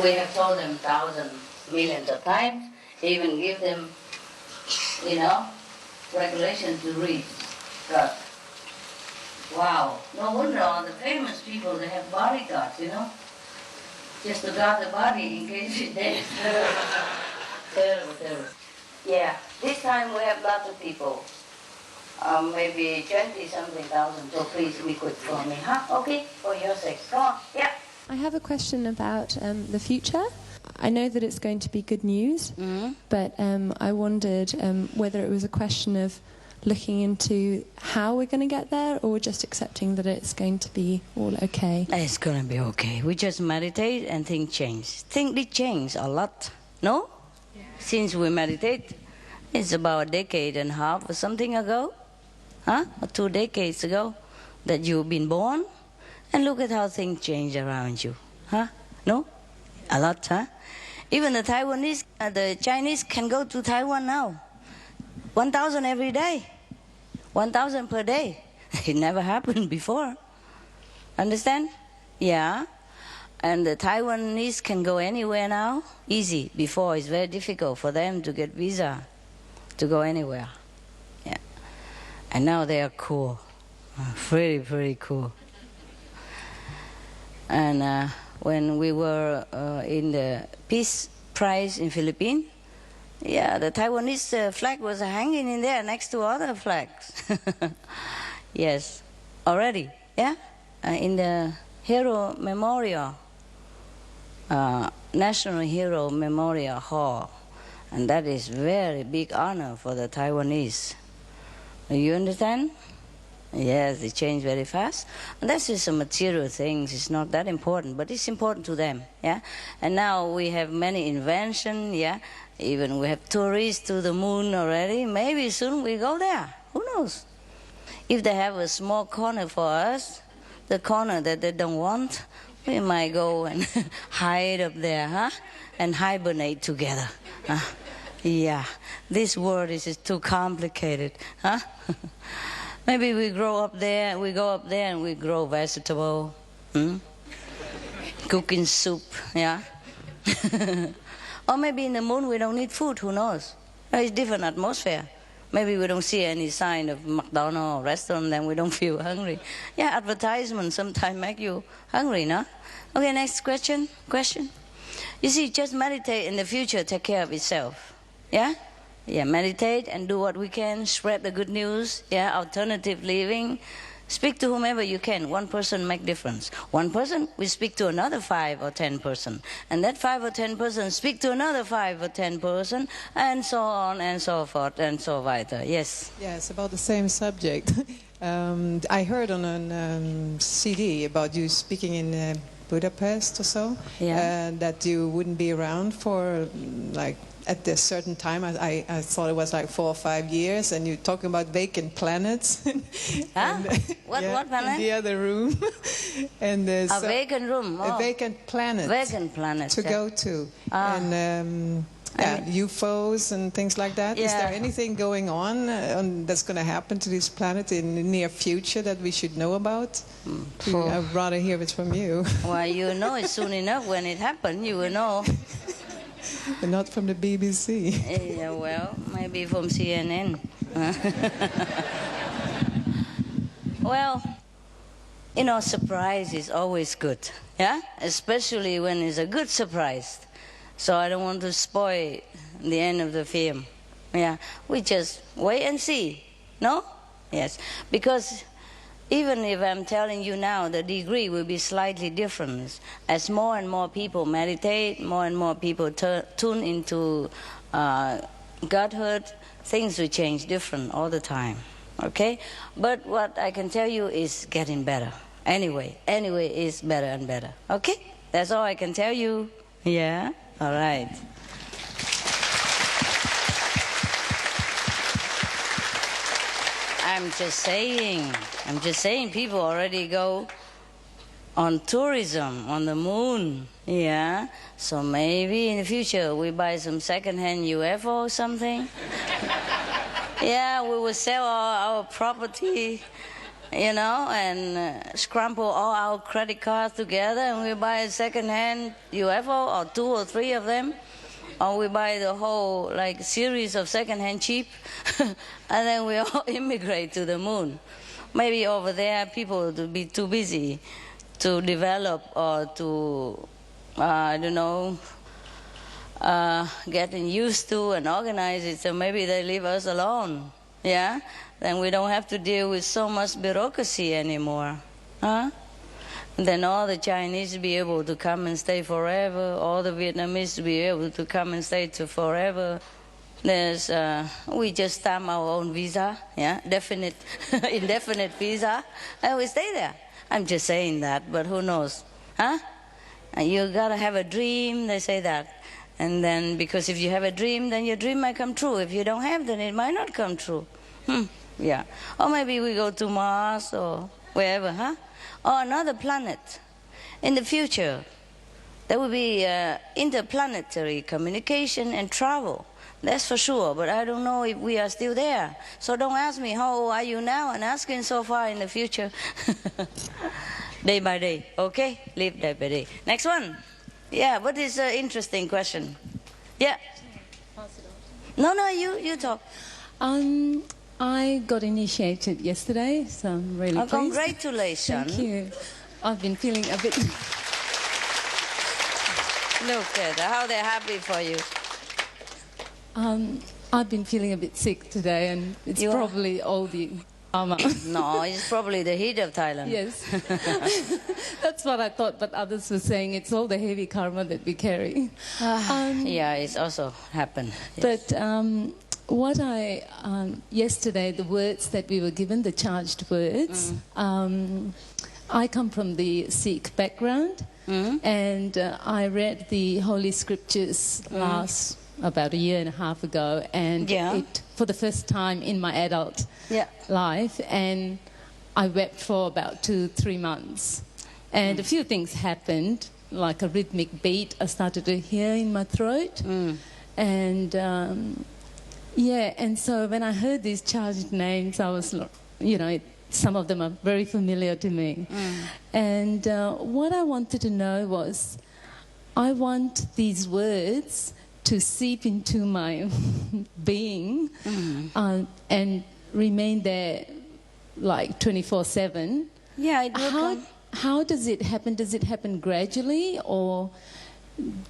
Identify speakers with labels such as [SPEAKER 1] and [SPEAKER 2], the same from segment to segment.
[SPEAKER 1] We have told them thousands, millions of times, even give them, regulations to read. But, wow, no wonder all the famous people, they have bodyguards, just to guard the body in case it's dead. Terrible, terrible. Yeah, this time we have lots of people. Maybe 20-something thousand, so please be quick for me, huh? Okay, for your sake. Come on, yeah.
[SPEAKER 2] I have a question about the future. I know that it's going to be good news, but I wondered whether it was a question of looking into how we're going to get there, or just accepting that it's going to be all okay.
[SPEAKER 1] It's going to be okay. We just meditate and things change. Things did change a lot, no? Yeah. Since we meditate, it's about a decade and a half or something ago, or 2 decades ago, that you've been born, and look at how things change around you, huh? No? A lot, huh? Even the Taiwanese, the Chinese can go to Taiwan now. 1,000 every day. 1,000 per day. It never happened before. Understand? Yeah. And the Taiwanese can go anywhere now. Easy. Before, it's very difficult for them to get visa to go anywhere. Yeah. And now they are cool. Very, very cool. And when we were in the Peace Prize in Philippines, yeah, the Taiwanese flag was hanging in there next to other flags. Yes, already, yeah? In the Hero Memorial, National Hero Memorial Hall. And that is very big honor for the Taiwanese. You understand? Yes, they change very fast. And that's just a material thing. It's not that important, but it's important to them, yeah? And now we have many inventions, yeah? Even we have tourists to the moon already. Maybe soon we go there. Who knows? If they have a small corner for us, the corner that they don't want, we might go and hide up there, huh? And hibernate together. Yeah, this world is just too complicated, huh? Maybe we grow up there, we go up there and we grow vegetable, cooking soup, yeah? Or maybe in the moon we don't need food, who knows? It's different atmosphere. Maybe we don't see any sign of McDonald's or restaurant, then we don't feel hungry. Yeah, advertisements sometimes make you hungry, no? Okay, next question. You see, just meditate and the future take care of itself. Yeah? Yeah, meditate and do what we can, spread the good news, yeah, alternative living. Speak to whomever you can. One person make difference. One person, we speak to another 5 or 10 person. And that 5 or 10 person speak to another 5 or 10 person, and so on and so forth and so weiter. Yes?
[SPEAKER 3] Yeah, it's about the same subject. I heard on a CD about you speaking in Budapest or so,
[SPEAKER 1] yeah.
[SPEAKER 3] That you wouldn't be around for like at a certain time. I thought it was like 4 or 5 years, and you're talking about vacant planets.
[SPEAKER 1] Huh? What planet?
[SPEAKER 3] In the other room. And
[SPEAKER 1] a vacant room.
[SPEAKER 3] A vacant planet.
[SPEAKER 1] Vacant planet.
[SPEAKER 3] To go to. And UFOs and things like that.
[SPEAKER 1] Yeah.
[SPEAKER 3] Is there anything going on that's going to happen to this planet in the near future that we should know about? I'd rather hear it from you.
[SPEAKER 1] Well, you know it soon enough. When it happens, you will know.
[SPEAKER 3] But not from the BBC.
[SPEAKER 1] Yeah, well, maybe from CNN. Well, surprise is always good, yeah? Especially when it's a good surprise. So I don't want to spoil the end of the film. Yeah, we just wait and see, no? Yes, because even if I'm telling you now, the degree will be slightly different. As more and more people meditate, more and more people tune into Godhood, things will change different all the time, okay? But what I can tell you is getting better. Anyway, it's better and better, okay? That's all I can tell you. Yeah? All right. I'm just saying people already go on tourism on the moon, yeah? So maybe in the future we buy some second-hand UFO or something. Yeah, we will sell our property and scramble all our credit cards together and we buy a second-hand UFO or 2 or 3 of them, or we buy the whole series of second-hand cheap, and then we all immigrate to the moon. Maybe over there people will be too busy to develop or to, getting used to and organize it, so maybe they leave us alone. Yeah? Then we don't have to deal with so much bureaucracy anymore. Huh? Then all the Chinese be able to come and stay forever, all the Vietnamese be able to come and stay to forever. We just stamp our own visa, indefinite visa, and we stay there. I'm just saying that, but who knows? Huh? You gotta have a dream, they say that. And then, because if you have a dream, then your dream might come true. If you don't have, then it might not come true. Yeah. Or maybe we go to Mars or wherever, huh? Or another planet. In the future, there will be interplanetary communication and travel. That's for sure, but I don't know if we are still there. So don't ask me, how old are you now? And asking so far in the future. Day by day, okay? Live day by day. Next one. Yeah, what is an interesting question? Yeah. No, you talk.
[SPEAKER 4] I got initiated yesterday, so I'm really pleased.
[SPEAKER 1] Congratulations.
[SPEAKER 4] Thank you. I've been feeling a bit...
[SPEAKER 1] Look at how they're happy for you.
[SPEAKER 4] I've been feeling a bit sick today, and it's probably all the karma.
[SPEAKER 1] No, it's probably the heat of Thailand.
[SPEAKER 4] Yes. That's what I thought, but others were saying it's all the heavy karma that we carry.
[SPEAKER 1] Yeah, it's also happened. Yes.
[SPEAKER 4] But yesterday, the words that we were given, the charged words, I come from the Sikh background, and I read the Holy Scriptures about a year and a half ago, and it for the first time in my adult life, and I wept for about 2-3 months. And a few things happened, like a rhythmic beat I started to hear in my throat. And and so when I heard these charged names, I was, some of them are very familiar to me. And what I wanted to know was, I want these words to seep into my being and remain there like 24/7.
[SPEAKER 1] Yeah, it will come.
[SPEAKER 4] How does it happen? Does it happen gradually, or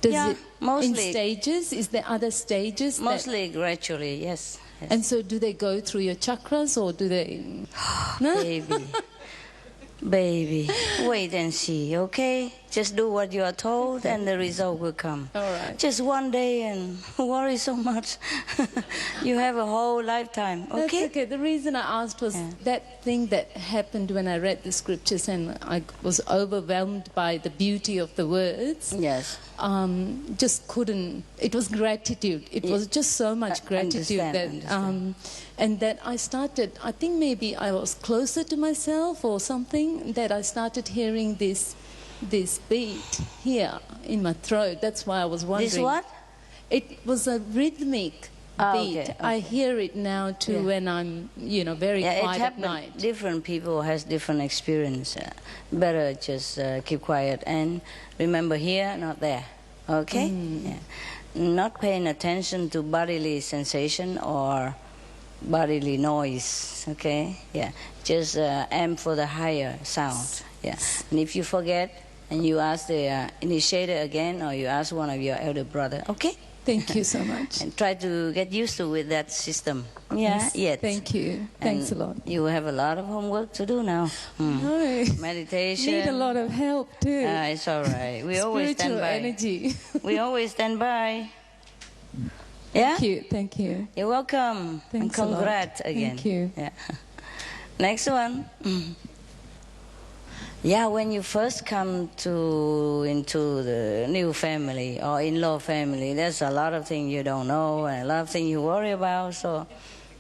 [SPEAKER 4] does it
[SPEAKER 1] mostly
[SPEAKER 4] in stages? Is there other stages?
[SPEAKER 1] Mostly gradually, yes.
[SPEAKER 4] And so do they go through your chakras, or do they...
[SPEAKER 1] Baby, wait and see, okay? Just do what you are told and the result will come.
[SPEAKER 4] All right.
[SPEAKER 1] Just one day and worry so much. You have a whole lifetime, okay?
[SPEAKER 4] That's okay. The reason I asked was that thing that happened when I read the scriptures and I was overwhelmed by the beauty of the words.
[SPEAKER 1] Yes.
[SPEAKER 4] Just couldn't... It was gratitude. It was just so much gratitude
[SPEAKER 1] understand.
[SPEAKER 4] And that I started, I think maybe I was closer to myself or something, that I started hearing this beat here in my throat. That's why I was wondering.
[SPEAKER 1] This what?
[SPEAKER 4] It was a rhythmic beat.
[SPEAKER 1] Okay.
[SPEAKER 4] I hear it now too when I'm, very quiet at night.
[SPEAKER 1] Different people has different experience. Better just keep quiet and remember here, not there. Okay? Yeah. Not paying attention to bodily sensation or bodily noise, okay? Yeah, just aim for the higher sound, yeah. And if you forget, and you ask the initiator again, or you ask one of your elder brother, okay?
[SPEAKER 4] Thank you so much.
[SPEAKER 1] And try to get used to with that system. Yeah, yes.
[SPEAKER 4] Thank you. Thanks a lot.
[SPEAKER 1] You have a lot of homework to do now.
[SPEAKER 4] No.
[SPEAKER 1] Meditation.
[SPEAKER 4] Need a lot of help too.
[SPEAKER 1] It's all right. We always stand by.
[SPEAKER 4] Energy.
[SPEAKER 1] We always stand by. Yeah?
[SPEAKER 4] Thank you.
[SPEAKER 1] You're welcome.
[SPEAKER 4] Thanks
[SPEAKER 1] and congrats again.
[SPEAKER 4] Thank you.
[SPEAKER 1] Yeah. Next one. Yeah, when you first come into the new family or in-law family, there's a lot of things you don't know and a lot of things you worry about, so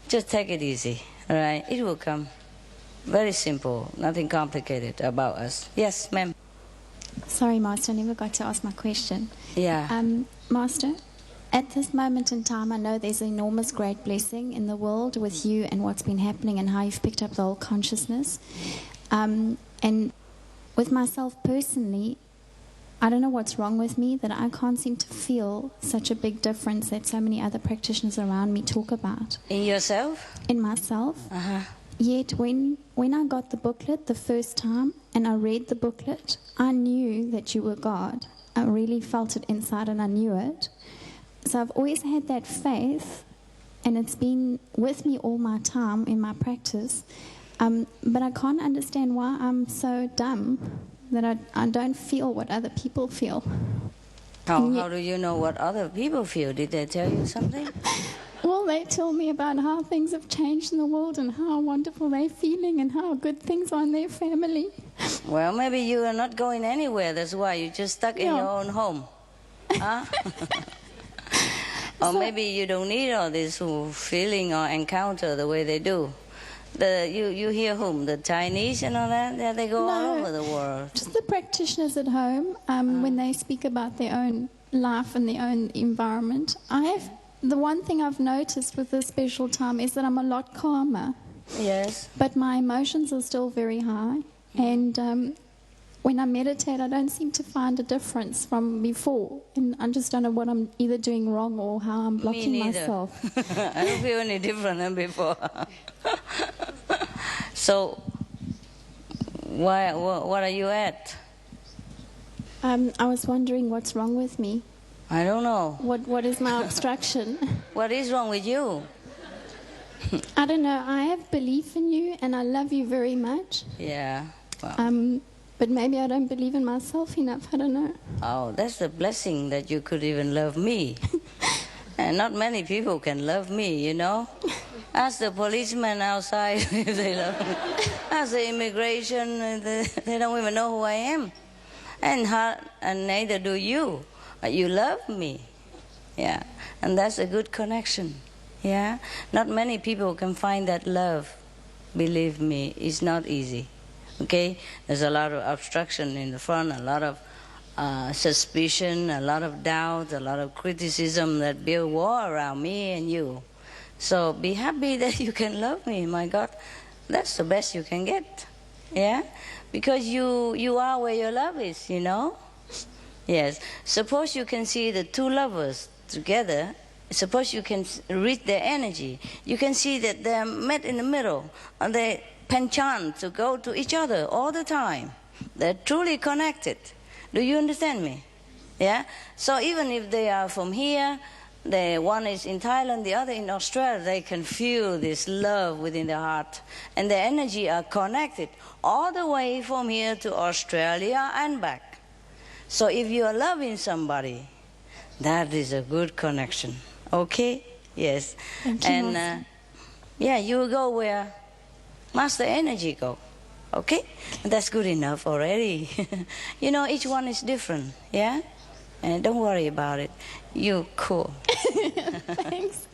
[SPEAKER 1] just take it easy, all right? It will come. Very simple, nothing complicated about us. Yes, ma'am.
[SPEAKER 5] Sorry, Master, I never got to ask my question.
[SPEAKER 1] Yeah.
[SPEAKER 5] Master, at this moment in time, I know there's an enormous great blessing in the world with you and what's been happening and how you've picked up the whole consciousness. And with myself personally, I don't know what's wrong with me, that I can't seem to feel such a big difference that so many other practitioners around me talk about.
[SPEAKER 1] In yourself?
[SPEAKER 5] In myself.
[SPEAKER 1] Uh-huh.
[SPEAKER 5] Yet when I got the booklet the first time and I read the booklet, I knew that you were God. I really felt it inside and I knew it. So I've always had that faith, and it's been with me all my time in my practice. But I can't understand why I'm so dumb that I don't feel what other people feel.
[SPEAKER 1] How do you know what other people feel? Did they tell you something?
[SPEAKER 5] Well, they tell me about how things have changed in the world and how wonderful they're feeling and how good things are in their family.
[SPEAKER 1] Well, maybe you are not going anywhere. That's why you're just stuck in your own home. Huh? Or maybe you don't need all this feeling or encounter the way they do. You hear whom? The Chinese and all that? Yeah, they go all over the world.
[SPEAKER 5] Just the practitioners at home, when they speak about their own life and their own environment. The one thing I've noticed with this special time is that I'm a lot calmer.
[SPEAKER 1] Yes.
[SPEAKER 5] But my emotions are still very high. And when I meditate, I don't seem to find a difference from before. And I just don't know what I'm either doing wrong or how I'm blocking myself.
[SPEAKER 1] I don't feel any different than before. So, what are you at?
[SPEAKER 5] I was wondering what's wrong with me.
[SPEAKER 1] I don't know.
[SPEAKER 5] What is my obstruction?
[SPEAKER 1] What is wrong with you?
[SPEAKER 5] I don't know. I have belief in you and I love you very much.
[SPEAKER 1] Yeah. Well.
[SPEAKER 5] But maybe I don't believe in myself enough. I don't know.
[SPEAKER 1] Oh, that's a blessing that you could even love me. And not many people can love me, you know. Ask the policeman outside if they love me. Ask the immigration, they don't even know who I am. And neither do you. You love me. Yeah. And that's a good connection. Yeah. Not many people can find that love. Believe me, it's not easy. Okay? There's a lot of obstruction in the front, a lot of suspicion, a lot of doubt, a lot of criticism that build war around me and you. So be happy that you can love me, my God. That's the best you can get. Yeah? Because you are where your love is, you know? Yes. Suppose you can see the two lovers together. Suppose you can read their energy. You can see that they're met in the middle. And they penchant to go to each other all the time. They're truly connected. Do you understand me? Yeah? So even if they are from here, the one is in Thailand, the other in Australia, they can feel this love within their heart. And their energy are connected all the way from here to Australia and back. So if you are loving somebody, that is a good connection. Okay? Yes. And yeah, you will go where Master Energy go. Okay? And that's good enough already. You know, each one is different. Yeah? And don't worry about it. You're cool.
[SPEAKER 5] Thanks.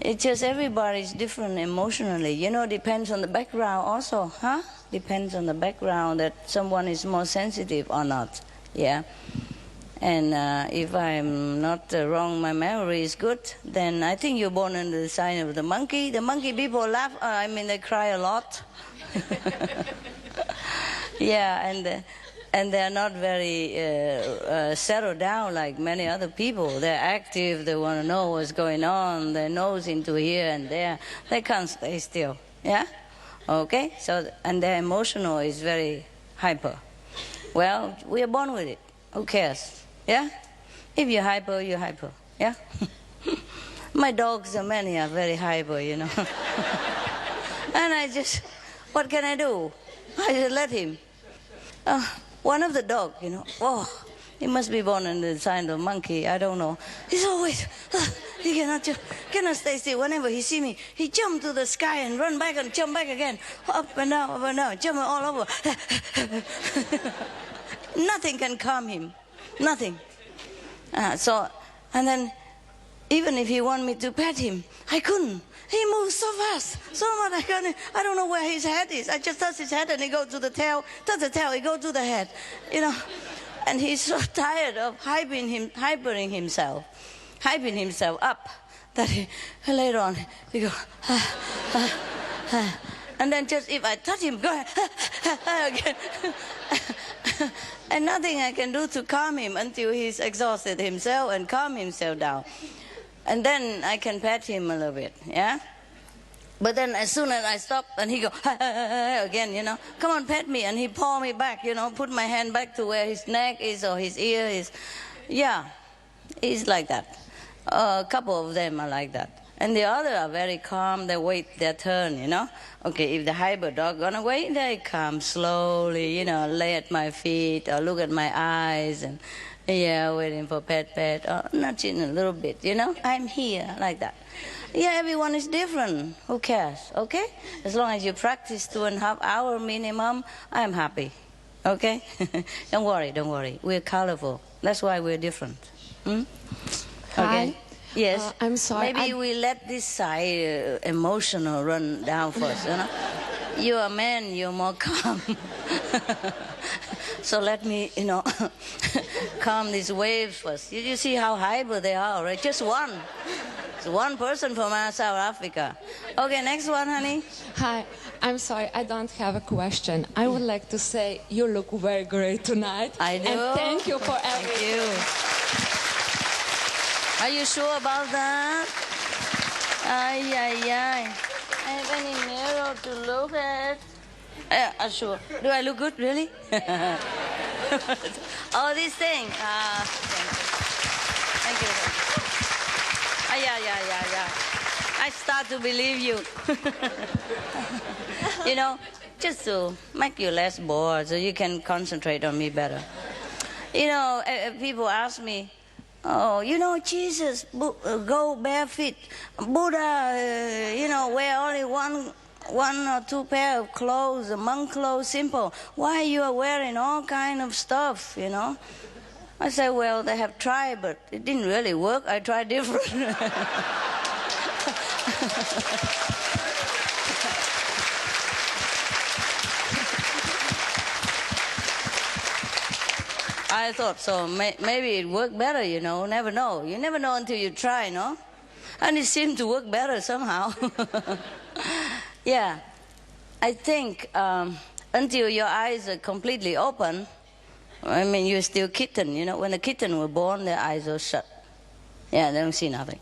[SPEAKER 1] It's just everybody's different emotionally. You know, depends on the background also, huh? Depends on the background that someone is more sensitive or not. Yeah. And if I'm not wrong, my memory is good, then I think you're born under the sign of the monkey. The monkey people laugh, they cry a lot. Yeah, and they're not very settled down like many other people. They're active, they want to know what's going on, their nose into here and there. They can't stay still, yeah? Okay, so, and their emotional is very hyper. Well, we are born with it. Who cares? Yeah? If you're hyper, you're hyper. Yeah? My dogs, many are very hyper, you know. And I just, what can I do? I just let him. One of the dog, you know, oh, he must be born in the sign of monkey, I don't know. He's always, he cannot stay still. Whenever he see me, he jump to the sky and run back and jump back again. Up and down, jump all over. Nothing can calm him. Nothing. And then, even if he want me to pet him, I couldn't. He moves so fast, so much I don't know where his head is. I just touch his head and he goes to the tail, touch the tail, he goes to the head. You know, And he's so tired of hyping himself up that later on he goes, and then just if I touch him, go again. And nothing I can do to calm him until he's exhausted himself and calm himself down. And then I can pet him a little bit, yeah? But then as soon as I stop and he go again, you know, come on, pet me, and he pull me back, you know, put my hand back to where his neck is or his ear is. Yeah, he's like that. A couple of them are like that. And the other are very calm, they wait their turn, you know. Okay, if the hyper dog gonna wait, they come slowly, you know, lay at my feet or look at my eyes and, yeah, waiting for pet, or nudging a little bit, you know. I'm here, like that. Yeah, everyone is different. Who cares, okay? As long as you practice 2.5 hours minimum, I'm happy, okay? Don't worry. We're colorful. That's why we're different. Okay?
[SPEAKER 6] Hi.
[SPEAKER 1] Yes.
[SPEAKER 6] I'm sorry.
[SPEAKER 1] Maybe we let this side emotional run down first, you know? You're a man, you're more calm. So let me, you know, calm these waves first. You see how hyper they are, right? Just one. It's one person from South Africa. Okay, next one, honey.
[SPEAKER 6] Hi, I'm sorry, I don't have a question. I would like to say you look very great tonight.
[SPEAKER 1] I do.
[SPEAKER 6] And thank you for everything.
[SPEAKER 1] Thank you. Are you sure about that? Ay. I have any mirror to look at? Yeah, sure. Do I look good, really? Oh, this thing. Thank you. Yeah. I start to believe you. You know, just to make you less bored so you can concentrate on me better. You know, people ask me, oh, you know, Jesus go barefoot. Buddha, you know, wear only one or two pair of clothes, monk clothes, simple. Why you are wearing all kind of stuff, you know? I said, well, they have tried, but it didn't really work. I tried different. I thought so. Maybe it worked better, you know. Never know. You never know until you try, no? And it seemed to work better somehow. Yeah. I think until your eyes are completely open, I mean, you're still kitten, you know. When a kitten was born, their eyes are shut. Yeah, they don't see nothing.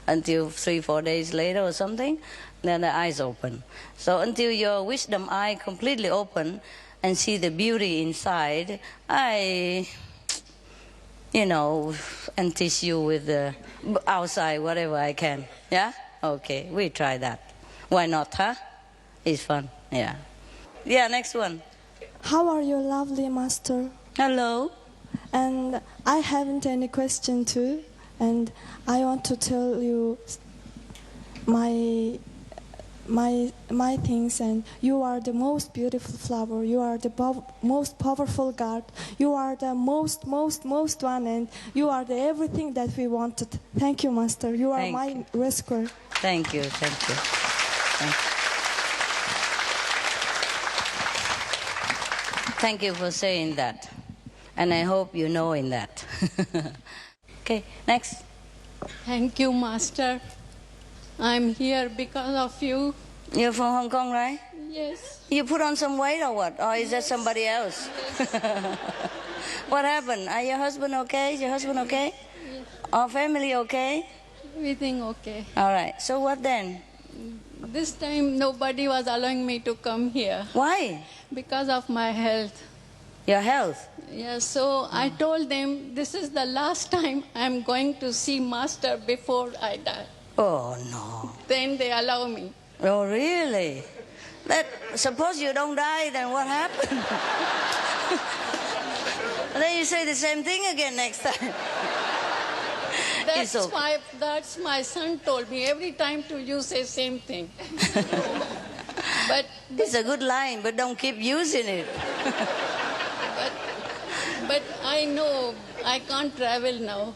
[SPEAKER 1] Until 3-4 days later or something, then their eyes open. So until your wisdom eye completely open and see the beauty inside, I, you know, and teach you with the outside whatever I can. Yeah? Okay, we try that. Why not, huh? It's fun, yeah. Yeah, next one.
[SPEAKER 7] How are you, lovely master?
[SPEAKER 1] Hello.
[SPEAKER 7] And I haven't any question too, and I want to tell you my things. And you are the most beautiful flower. You are the most powerful God. You are the most one, and you are the everything that we wanted. Thank you, master. You are my rescuer.
[SPEAKER 1] Thank you. Thank you for saying that. And I hope you know in that. Okay, next.
[SPEAKER 8] Thank you, Master. I'm here because of you.
[SPEAKER 1] You're from Hong Kong, right?
[SPEAKER 8] Yes.
[SPEAKER 1] You put on some weight or what? Or is that somebody else? What happened? Are your husband okay? Is your husband okay?
[SPEAKER 8] Yes.
[SPEAKER 1] Our family okay?
[SPEAKER 8] Everything okay.
[SPEAKER 1] All right. So what then?
[SPEAKER 8] This time nobody was allowing me to come here.
[SPEAKER 1] Why?
[SPEAKER 8] Because of my health.
[SPEAKER 1] Your health?
[SPEAKER 8] Yeah, so I told them this is the last time I'm going to see Master before I die.
[SPEAKER 1] Oh, no.
[SPEAKER 8] Then they allow me.
[SPEAKER 1] Oh, really? Suppose you don't die, then what happened? Then you say the same thing again next time.
[SPEAKER 8] That's my son told me. Every time to you say same thing. But
[SPEAKER 1] it's a good line, but don't keep using it.
[SPEAKER 8] But I know I can't travel now.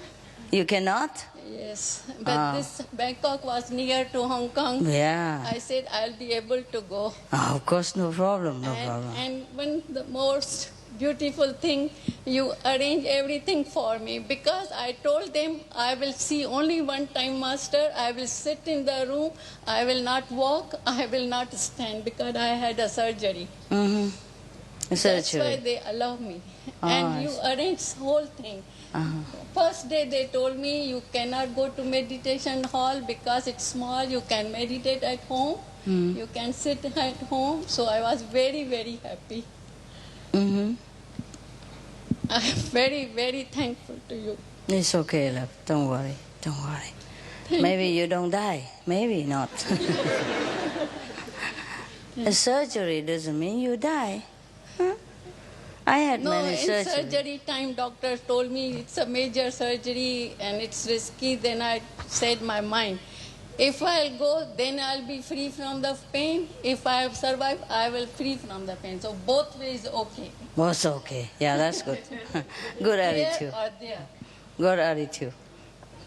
[SPEAKER 1] You cannot?
[SPEAKER 8] Yes. But this Bangkok was near to Hong Kong.
[SPEAKER 1] Yeah.
[SPEAKER 8] I said I'll be able to go.
[SPEAKER 1] Oh, of course, no problem.
[SPEAKER 8] And when the most beautiful thing. You arrange everything for me because I told them I will see only one time, Master. I will sit in the room. I will not walk. I will not stand because I had a surgery.
[SPEAKER 1] Mm-hmm.
[SPEAKER 8] That's why they allow me. And you arrange whole thing. First day they told me you cannot go to meditation hall because it's small. You can meditate at home. You can sit at home. So I was very, very happy.
[SPEAKER 1] Mm-hmm.
[SPEAKER 8] I am very, very thankful to you.
[SPEAKER 1] It's okay, love. Don't worry. Don't worry. Maybe you don't die. Maybe not. A surgery doesn't mean you die. Huh? I had many surgeries.
[SPEAKER 8] No, in surgery time, doctor told me it's a major surgery and it's risky. Then I said my mind, if I'll go, then I'll be free from the pain. If I survive, I will free from the pain. So both ways okay.
[SPEAKER 1] Both okay. Yeah, that's good. Good attitude.
[SPEAKER 8] There or there.
[SPEAKER 1] Good attitude.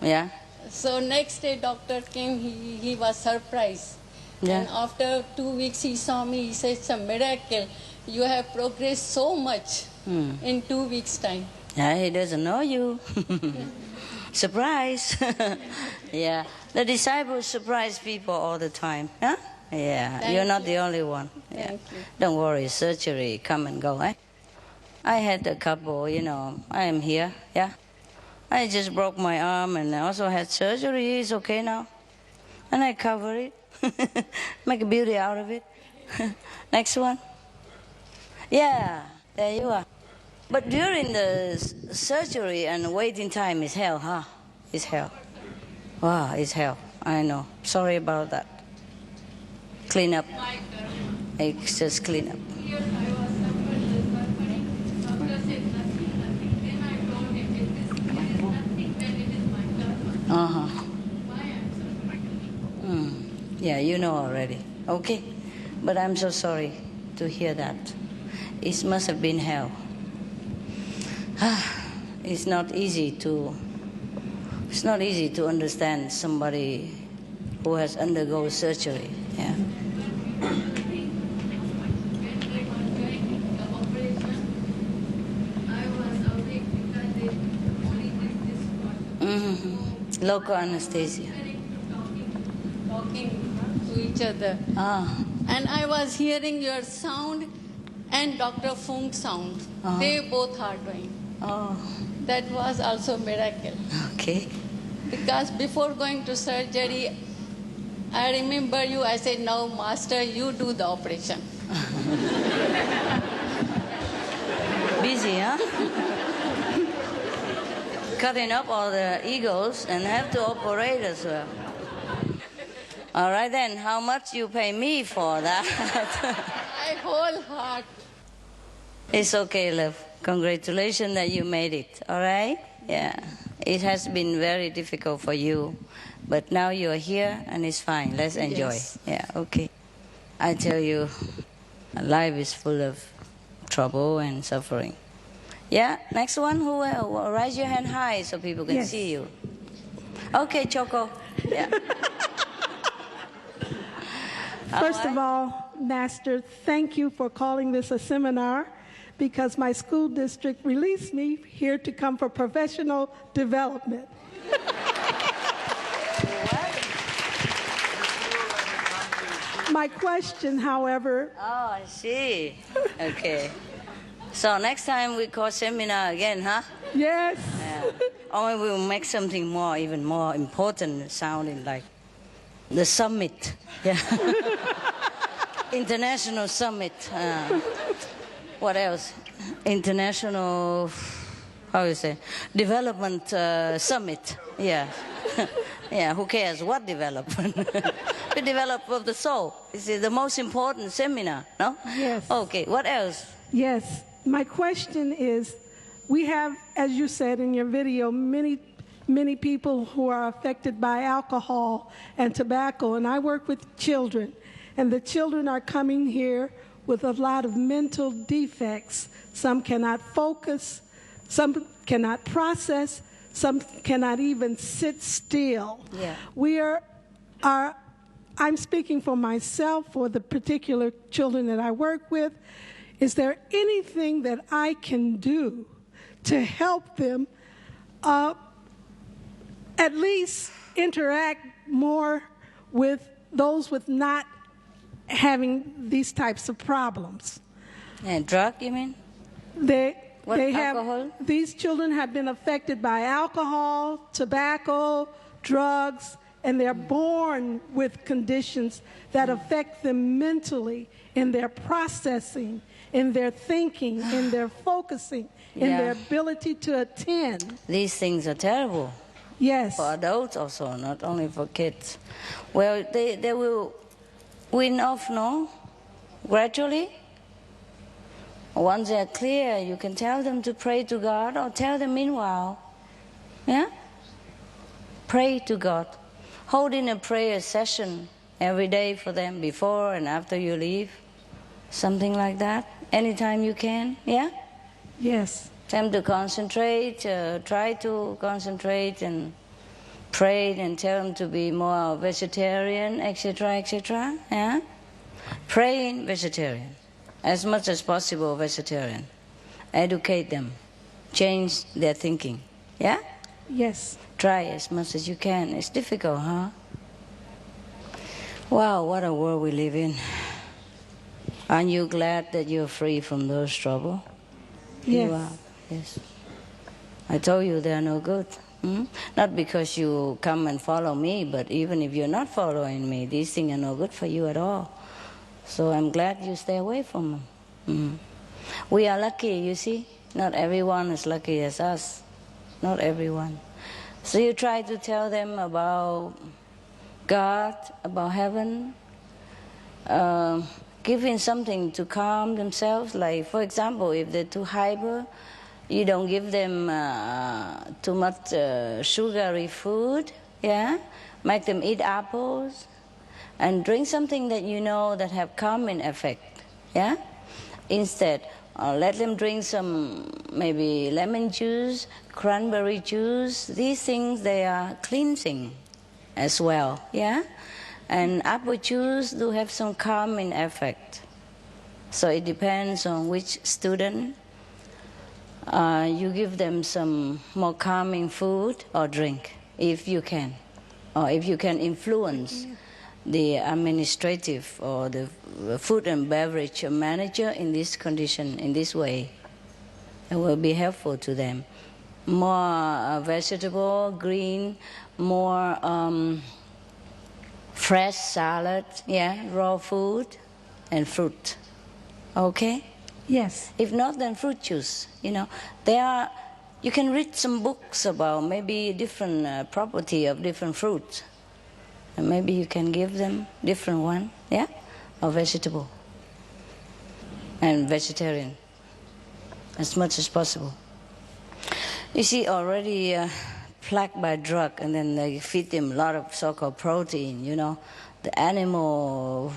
[SPEAKER 1] Yeah.
[SPEAKER 8] So next day, doctor came. He was surprised.
[SPEAKER 1] Yeah.
[SPEAKER 8] And after 2 weeks, he saw me. He said, it's a miracle. You have progressed so much in 2 weeks' time.
[SPEAKER 1] Yeah, he doesn't know you. Surprise. Yeah. The disciples surprise people all the time. Huh? Yeah. You're not the only one. Yeah.
[SPEAKER 8] Thank you.
[SPEAKER 1] Don't worry. Surgery, come and go. Eh? I had a couple, I am here. Yeah. I just broke my arm and I also had surgery. It's okay now. And I cover it. Make a beauty out of it. Next one. Yeah, there you are. But during the surgery and waiting time is hell, huh? It's hell. Wow, it's hell. I know. Sorry about that. Clean up. It's just clean up. Yeah, you know already. Okay. But I'm so sorry to hear that. It must have been hell. It's not easy to understand somebody who has undergone surgery. Yeah. Local anesthesia.
[SPEAKER 8] Talking to each other. And I was hearing your sound and Dr. Fung's sound. They both are doing. That was also a miracle.
[SPEAKER 1] Okay.
[SPEAKER 8] Because before going to surgery, I remember you, I said, no, Master, you do the operation.
[SPEAKER 1] Busy, huh? Cutting up all the egos and have to operate as well. All right then, how much you pay me for that?
[SPEAKER 8] My whole heart.
[SPEAKER 1] It's okay, love. Congratulations that you made it, all right? Yeah. It has been very difficult for you, but now you're here and it's fine. Let's enjoy.
[SPEAKER 8] Yes.
[SPEAKER 1] Yeah, okay. I tell you, life is full of trouble and suffering. Yeah, next one, who will? Raise your hand high so people can see you. Okay, Choco. Yeah.
[SPEAKER 9] First of all, Master, thank you for calling this a seminar, because my school district released me here to come for professional development. My question, however...
[SPEAKER 1] Oh, I see. Okay. So next time we call seminar again, huh?
[SPEAKER 9] Yes.
[SPEAKER 1] Yeah. Or we'll make something even more important sounding like the summit. Yeah. International summit. What else? International, how you say? Development summit. Yeah. Yeah, who cares what development? The development of the soul. Is the most important seminar, no?
[SPEAKER 9] Yes.
[SPEAKER 1] Okay, what else?
[SPEAKER 9] Yes. My question is, we have, as you said in your video, many people who are affected by alcohol and tobacco, and I work with children, and the children are coming here with a lot of mental defects. Some cannot focus, some cannot process, some cannot even sit still.
[SPEAKER 1] Yeah.
[SPEAKER 9] I'm speaking for myself, for the particular children that I work with. is there anything that I can do to help them at least interact more with those with not having these types of problems?
[SPEAKER 1] And drug, you mean?
[SPEAKER 9] Alcohol? These children have been affected by alcohol, tobacco, drugs, and they're born with conditions that affect them mentally, in their processing, in their thinking, in their focusing, in their ability to attend.
[SPEAKER 1] These things are terrible.
[SPEAKER 9] Yes.
[SPEAKER 1] For adults also, not only for kids. Well, they will wean off, no? Gradually. Once they're clear, you can tell them to pray to God, or tell them meanwhile. Yeah? Pray to God. Holding a prayer session every day for them, before and after you leave. Something like that. Anytime you can. Yeah?
[SPEAKER 9] Yes.
[SPEAKER 1] Tell them to concentrate, try to concentrate and pray, and tell them to be more vegetarian, etc., etc. Yeah? Praying vegetarian. As much as possible vegetarian. Educate them. Change their thinking. Yeah?
[SPEAKER 9] Yes.
[SPEAKER 1] Try as much as you can. It's difficult, huh? Wow, what a world we live in. Aren't you glad that you're free from those trouble?
[SPEAKER 9] Yes.
[SPEAKER 1] You are. Yes. I told you they are no good. Not because you come and follow me, but even if you're not following me, these things are no good for you at all. So I'm glad you stay away from them. We are lucky, you see. Not everyone is lucky as us. Not everyone. So you try to tell them about God, about heaven, giving something to calm themselves. Like, for example, if they're too hyper, you don't give them too much sugary food. Yeah, make them eat apples, and drink something that you know that have calming effect. Yeah, instead, let them drink some maybe lemon juice, cranberry juice. These things, they are cleansing as well. Yeah, and apple juice do have some calming effect. So it depends on which student. You give them some more calming food or drink, if you can. Or if you can influence the administrative or the food and beverage manager in this condition, in this way. It will be helpful to them. More vegetable, green, more fresh salad, yeah, raw food and fruit. Okay?
[SPEAKER 9] Yes.
[SPEAKER 1] If not, then fruit juice. You know, you can read some books about maybe different property of different fruits, and maybe you can give them different one, yeah, or vegetable and vegetarian, as much as possible. You see, already plagued by drug, and then they feed them a lot of so-called protein. You know, the animal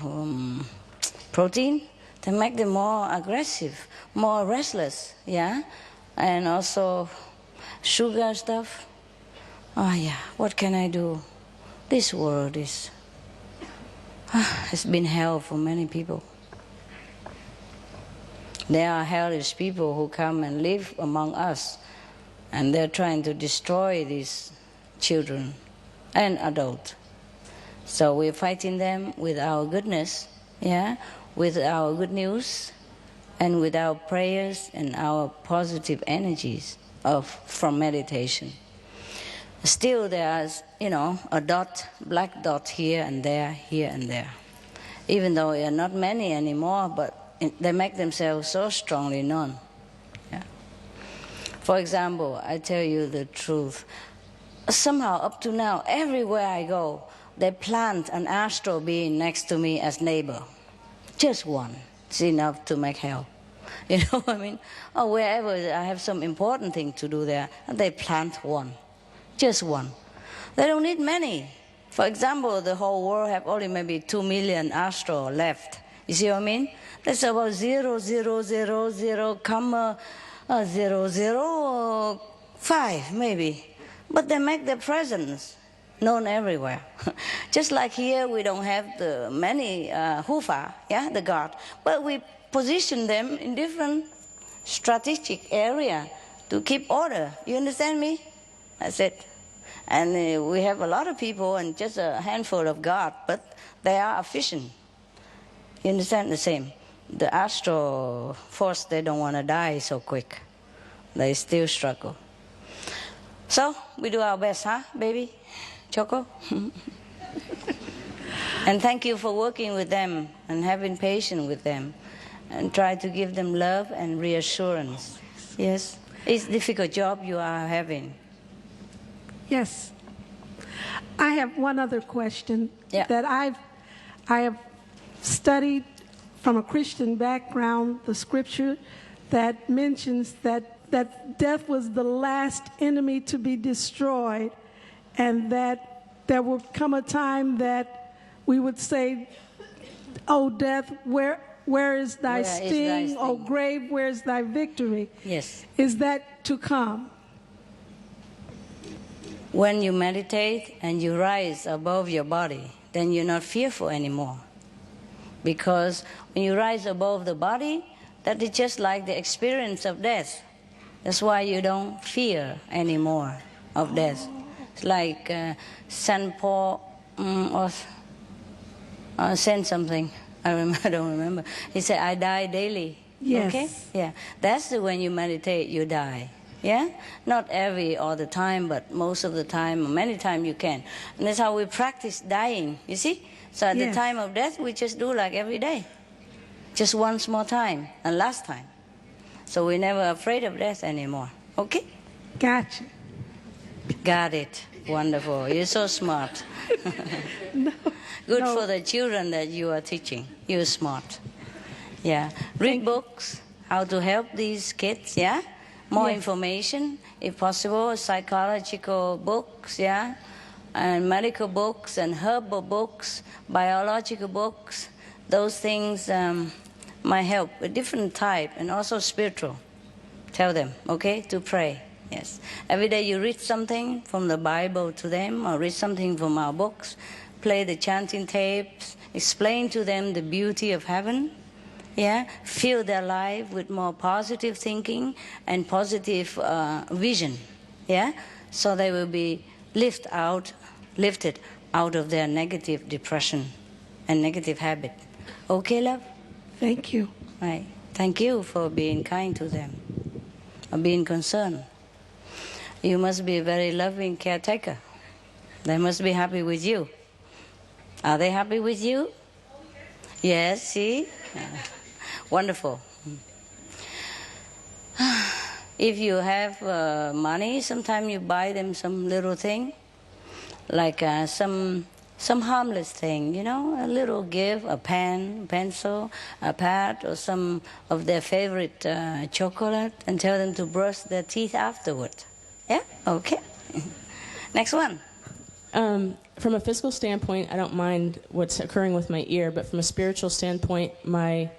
[SPEAKER 1] protein. They make them more aggressive, more restless, yeah? And also sugar stuff. Oh yeah, what can I do? This world has been hell for many people. There are hellish people who come and live among us, and they're trying to destroy these children and adults. So we're fighting them with our goodness, yeah? With our good news, and with our prayers and our positive energies from meditation. Still there's, a dot, black dot here and there, even though there are not many anymore, but they make themselves so strongly known. Yeah. For example, I tell you the truth, somehow up to now, everywhere I go, they plant an astral being next to me as neighbor. Just one. It's enough to make hell. You know what I mean? Or wherever I have some important thing to do there, they plant one. Just one. They don't need many. For example, the whole world have only maybe 2 million astral left. You see what I mean? That's about 0.000,005 maybe. But they make their presence known everywhere. Just like here, we don't have the many Hufa, yeah, the God, but we position them in different strategic area to keep order. You understand me? That's it. And we have a lot of people and just a handful of God, but they are efficient. You understand? The same. The astral force, they don't want to die so quick. They still struggle. So, we do our best, huh, baby? Choco? And thank you for working with them and having patience with them and try to give them love and reassurance. Yes? It's a difficult job you are having.
[SPEAKER 9] Yes. I have one other question that I have studied from a Christian background, the scripture that mentions that death was the last enemy to be destroyed, and that there will come a time that we would say, "Oh, death, where is thy sting? Oh, grave, where is thy victory?"
[SPEAKER 1] Yes.
[SPEAKER 9] Is that to come?
[SPEAKER 1] When you meditate and you rise above your body, then you're not fearful anymore. Because when you rise above the body, that is just like the experience of death. That's why you don't fear anymore of death. It's like St. Paul said something. I don't remember. He said, "I die daily."
[SPEAKER 9] Yes.
[SPEAKER 1] Okay? Yeah. That's when you meditate, you die. Yeah? Not all the time, but most of the time, or many times you can. And that's how we practice dying, you see? So at the time of death, we just do like every day. Just once more time, and last time. So we're never afraid of death anymore. Okay?
[SPEAKER 9] Gotcha.
[SPEAKER 1] Got it. Wonderful. You're so smart. Good for the children that you are teaching. You're smart. Yeah. Read books, how to help these kids, yeah? More information, if possible, psychological books, yeah? And medical books and herbal books, biological books. Those things might help, a different type, and also spiritual. Tell them, okay, to pray. Yes. Every day you read something from the Bible to them, or read something from our books, play the chanting tapes, explain to them the beauty of heaven. Yeah, fill their life with more positive thinking and positive vision. Yeah, so they will be lifted out of their negative depression and negative habit. Okay, love?
[SPEAKER 9] Thank you.
[SPEAKER 1] Right. Thank you for being kind to them, or being concerned. You must be a very loving caretaker. They must be happy with you. Are they happy with you? Yes, see? Wonderful. If you have money, sometimes you buy them some little thing, like some harmless thing, you know, a little gift, a pen, pencil, a pad, or some of their favorite chocolate, and tell them to brush their teeth afterward. Yeah? Okay. Next one.
[SPEAKER 10] From a physical standpoint, I don't mind what's occurring with my ear, but from a spiritual standpoint, my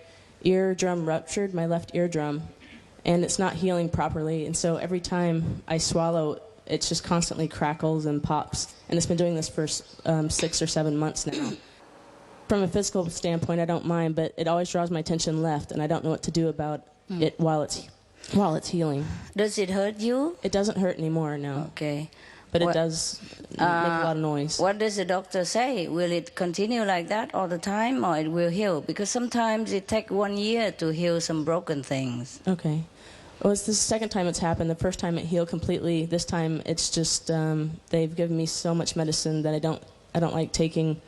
[SPEAKER 10] eardrum ruptured, my left eardrum, and it's not healing properly, and so every time I swallow, it just constantly crackles and pops, and it's been doing this for 6 or 7 months now. From a physical standpoint, I don't mind, but it always draws my attention left, and I don't know what to do about it while it's healing.
[SPEAKER 1] Does it hurt you?
[SPEAKER 10] It doesn't hurt anymore, no.
[SPEAKER 1] Okay.
[SPEAKER 10] But it does make a lot of noise.
[SPEAKER 1] What does the doctor say? Will it continue like that all the time, or it will heal? Because sometimes it takes 1 year to heal some broken things.
[SPEAKER 10] Okay. Well, it's the second time it's happened. The first time it healed completely. This time it's just they've given me so much medicine that I don't like taking.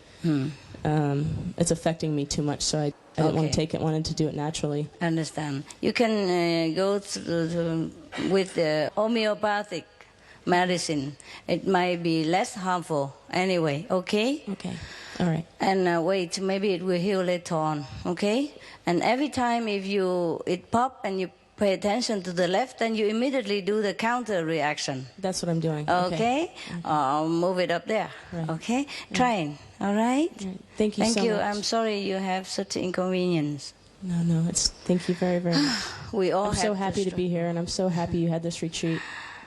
[SPEAKER 10] It's affecting me too much, so I didn't want to take it. Wanted to do it naturally.
[SPEAKER 1] I understand. You can go with the homeopathic medicine. It might be less harmful anyway, okay?
[SPEAKER 10] Okay, all right.
[SPEAKER 1] And wait, maybe it will heal later on, okay? And every time if it pop and you pay attention to the left, then you immediately do the counter reaction.
[SPEAKER 10] That's what I'm doing.
[SPEAKER 1] Okay? I'll move it up there,
[SPEAKER 10] right.
[SPEAKER 1] Okay? Trying, all right?
[SPEAKER 10] Thank you so much.
[SPEAKER 1] Thank you. I'm sorry you have such inconvenience.
[SPEAKER 10] No, thank you very, very much.
[SPEAKER 1] We all
[SPEAKER 10] I'm so happy to be here, and I'm so happy you had this retreat.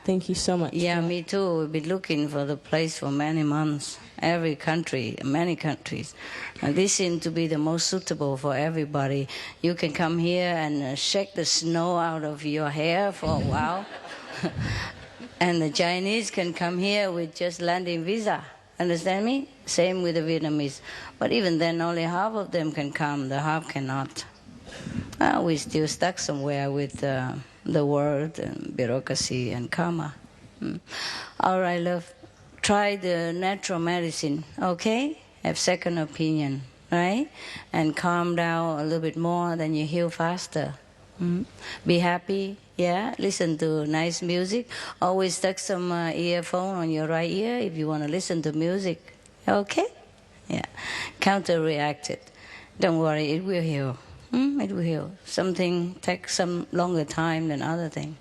[SPEAKER 10] Thank you so much.
[SPEAKER 1] Yeah, me too. We've been looking for the place for many months. Every country, many countries. And this seems to be the most suitable for everybody. You can come here and shake the snow out of your hair for a while. And the Chinese can come here with just landing visa. Understand me? Same with the Vietnamese. But even then, only half of them can come. The half cannot. Well, we're still stuck somewhere with the world and bureaucracy and karma. All right, love. Try the natural medicine, okay? Have second opinion, right? And calm down a little bit more, then you heal faster. Be happy, yeah? Listen to nice music. Always stuck some earphone on your right ear if you want to listen to music, okay? Yeah. Counter-react it. Don't worry, it will heal. It will heal. Something takes some longer time than other thing.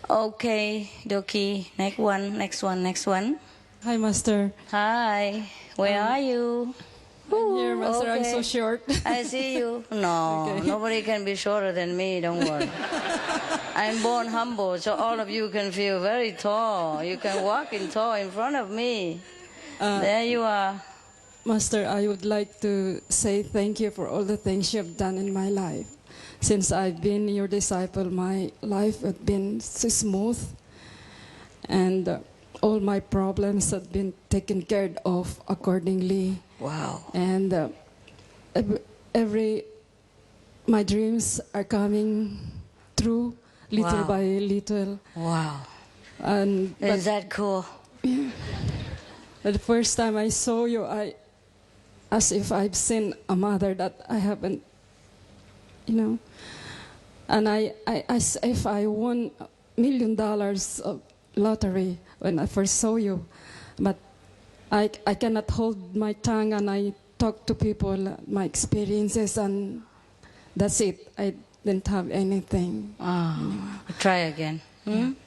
[SPEAKER 1] Okay, Doki. Next one.
[SPEAKER 11] Hi, Master.
[SPEAKER 1] Hi. Where are you?
[SPEAKER 11] I'm here, Master.
[SPEAKER 1] Okay.
[SPEAKER 11] I'm so short.
[SPEAKER 1] I see you. No,
[SPEAKER 11] Okay.
[SPEAKER 1] Nobody can be shorter than me, don't worry. I'm born humble, so all of you can feel very tall. You can walk in tall in front of me. There you are.
[SPEAKER 11] Master, I would like to say thank you for all the things you have done in my life. Since I've been your disciple, my life has been so smooth, and all my problems have been taken care of accordingly.
[SPEAKER 1] Wow.
[SPEAKER 11] And my dreams are coming true little by little.
[SPEAKER 1] Wow.
[SPEAKER 11] Is
[SPEAKER 1] that cool?
[SPEAKER 11] Yeah. The first time I saw you, as if I've seen a mother that I haven't, and as if I won $1 million of lottery when I first saw you, but I cannot hold my tongue, and I talk to people my experiences, and that's it. I didn't have anything.
[SPEAKER 1] Try again.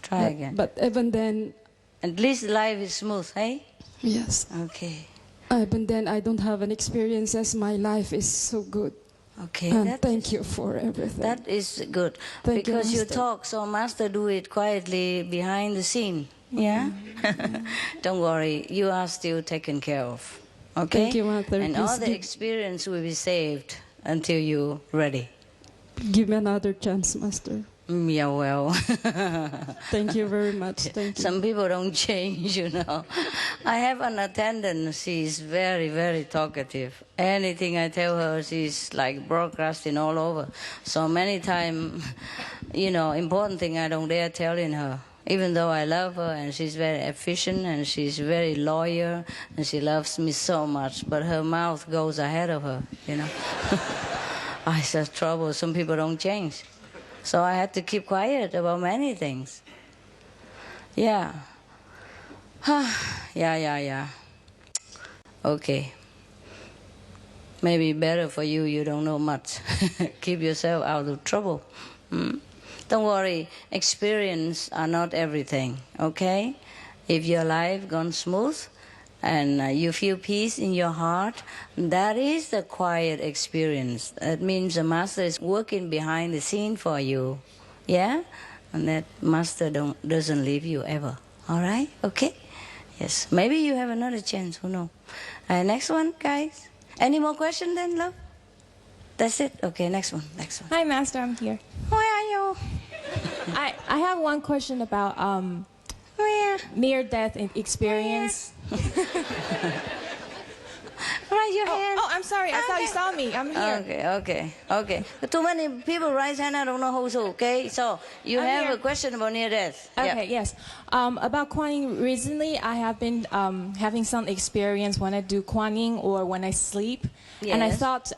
[SPEAKER 1] Try again.
[SPEAKER 11] But even then,
[SPEAKER 1] at least life is smooth, hey?
[SPEAKER 11] Yes.
[SPEAKER 1] Okay.
[SPEAKER 11] Even then, I don't have an experiences. My life is so good.
[SPEAKER 1] Okay.
[SPEAKER 11] And thank you for everything.
[SPEAKER 1] That is good.
[SPEAKER 11] Thank
[SPEAKER 1] because
[SPEAKER 11] you,
[SPEAKER 1] you
[SPEAKER 11] Master.
[SPEAKER 1] talk, so Master do it quietly behind the scene. Yeah? Don't worry. You are still taken care of. Okay?
[SPEAKER 11] Thank you, Master.
[SPEAKER 1] And
[SPEAKER 11] Please
[SPEAKER 1] all the experience will be saved until you're ready.
[SPEAKER 11] Give me another chance, Master.
[SPEAKER 1] Yeah, well.
[SPEAKER 11] Thank you very much. Thank you.
[SPEAKER 1] Some people don't change, you know. I have an attendant. She's very, very talkative. Anything I tell her, she's like broadcasting all over. So many times, important thing I don't dare telling her. Even though I love her and she's very efficient and she's very loyal and she loves me so much, but her mouth goes ahead of her, I said, trouble. Some people don't change. So I had to keep quiet about many things. Yeah. Yeah. Okay. Maybe better for you, you don't know much. Keep yourself out of trouble. Don't worry, experience are not everything, okay? If your life gone smooth and you feel peace in your heart, that is the quiet experience. That means the Master is working behind the scene for you, yeah? And that Master doesn't leave you ever, all right? Okay? Yes, maybe you have another chance, who knows? Next one, guys. Any more questions then, love? That's it? Okay, next one.
[SPEAKER 12] Hi, Master, I'm here.
[SPEAKER 1] Where are you?
[SPEAKER 12] I have one question about near-death experience.
[SPEAKER 1] Raise your hand.
[SPEAKER 12] Oh, I'm sorry. I thought you saw me. I'm here.
[SPEAKER 1] Okay. Too many people raise hand. I don't know who's who. Okay, so you
[SPEAKER 12] I'm
[SPEAKER 1] have
[SPEAKER 12] here.
[SPEAKER 1] a question about near death.
[SPEAKER 12] Okay, yes. About Kuan Yin, recently I have been having some experience when I do Kuan Yin or when I sleep. And I
[SPEAKER 1] Yes.
[SPEAKER 12] thought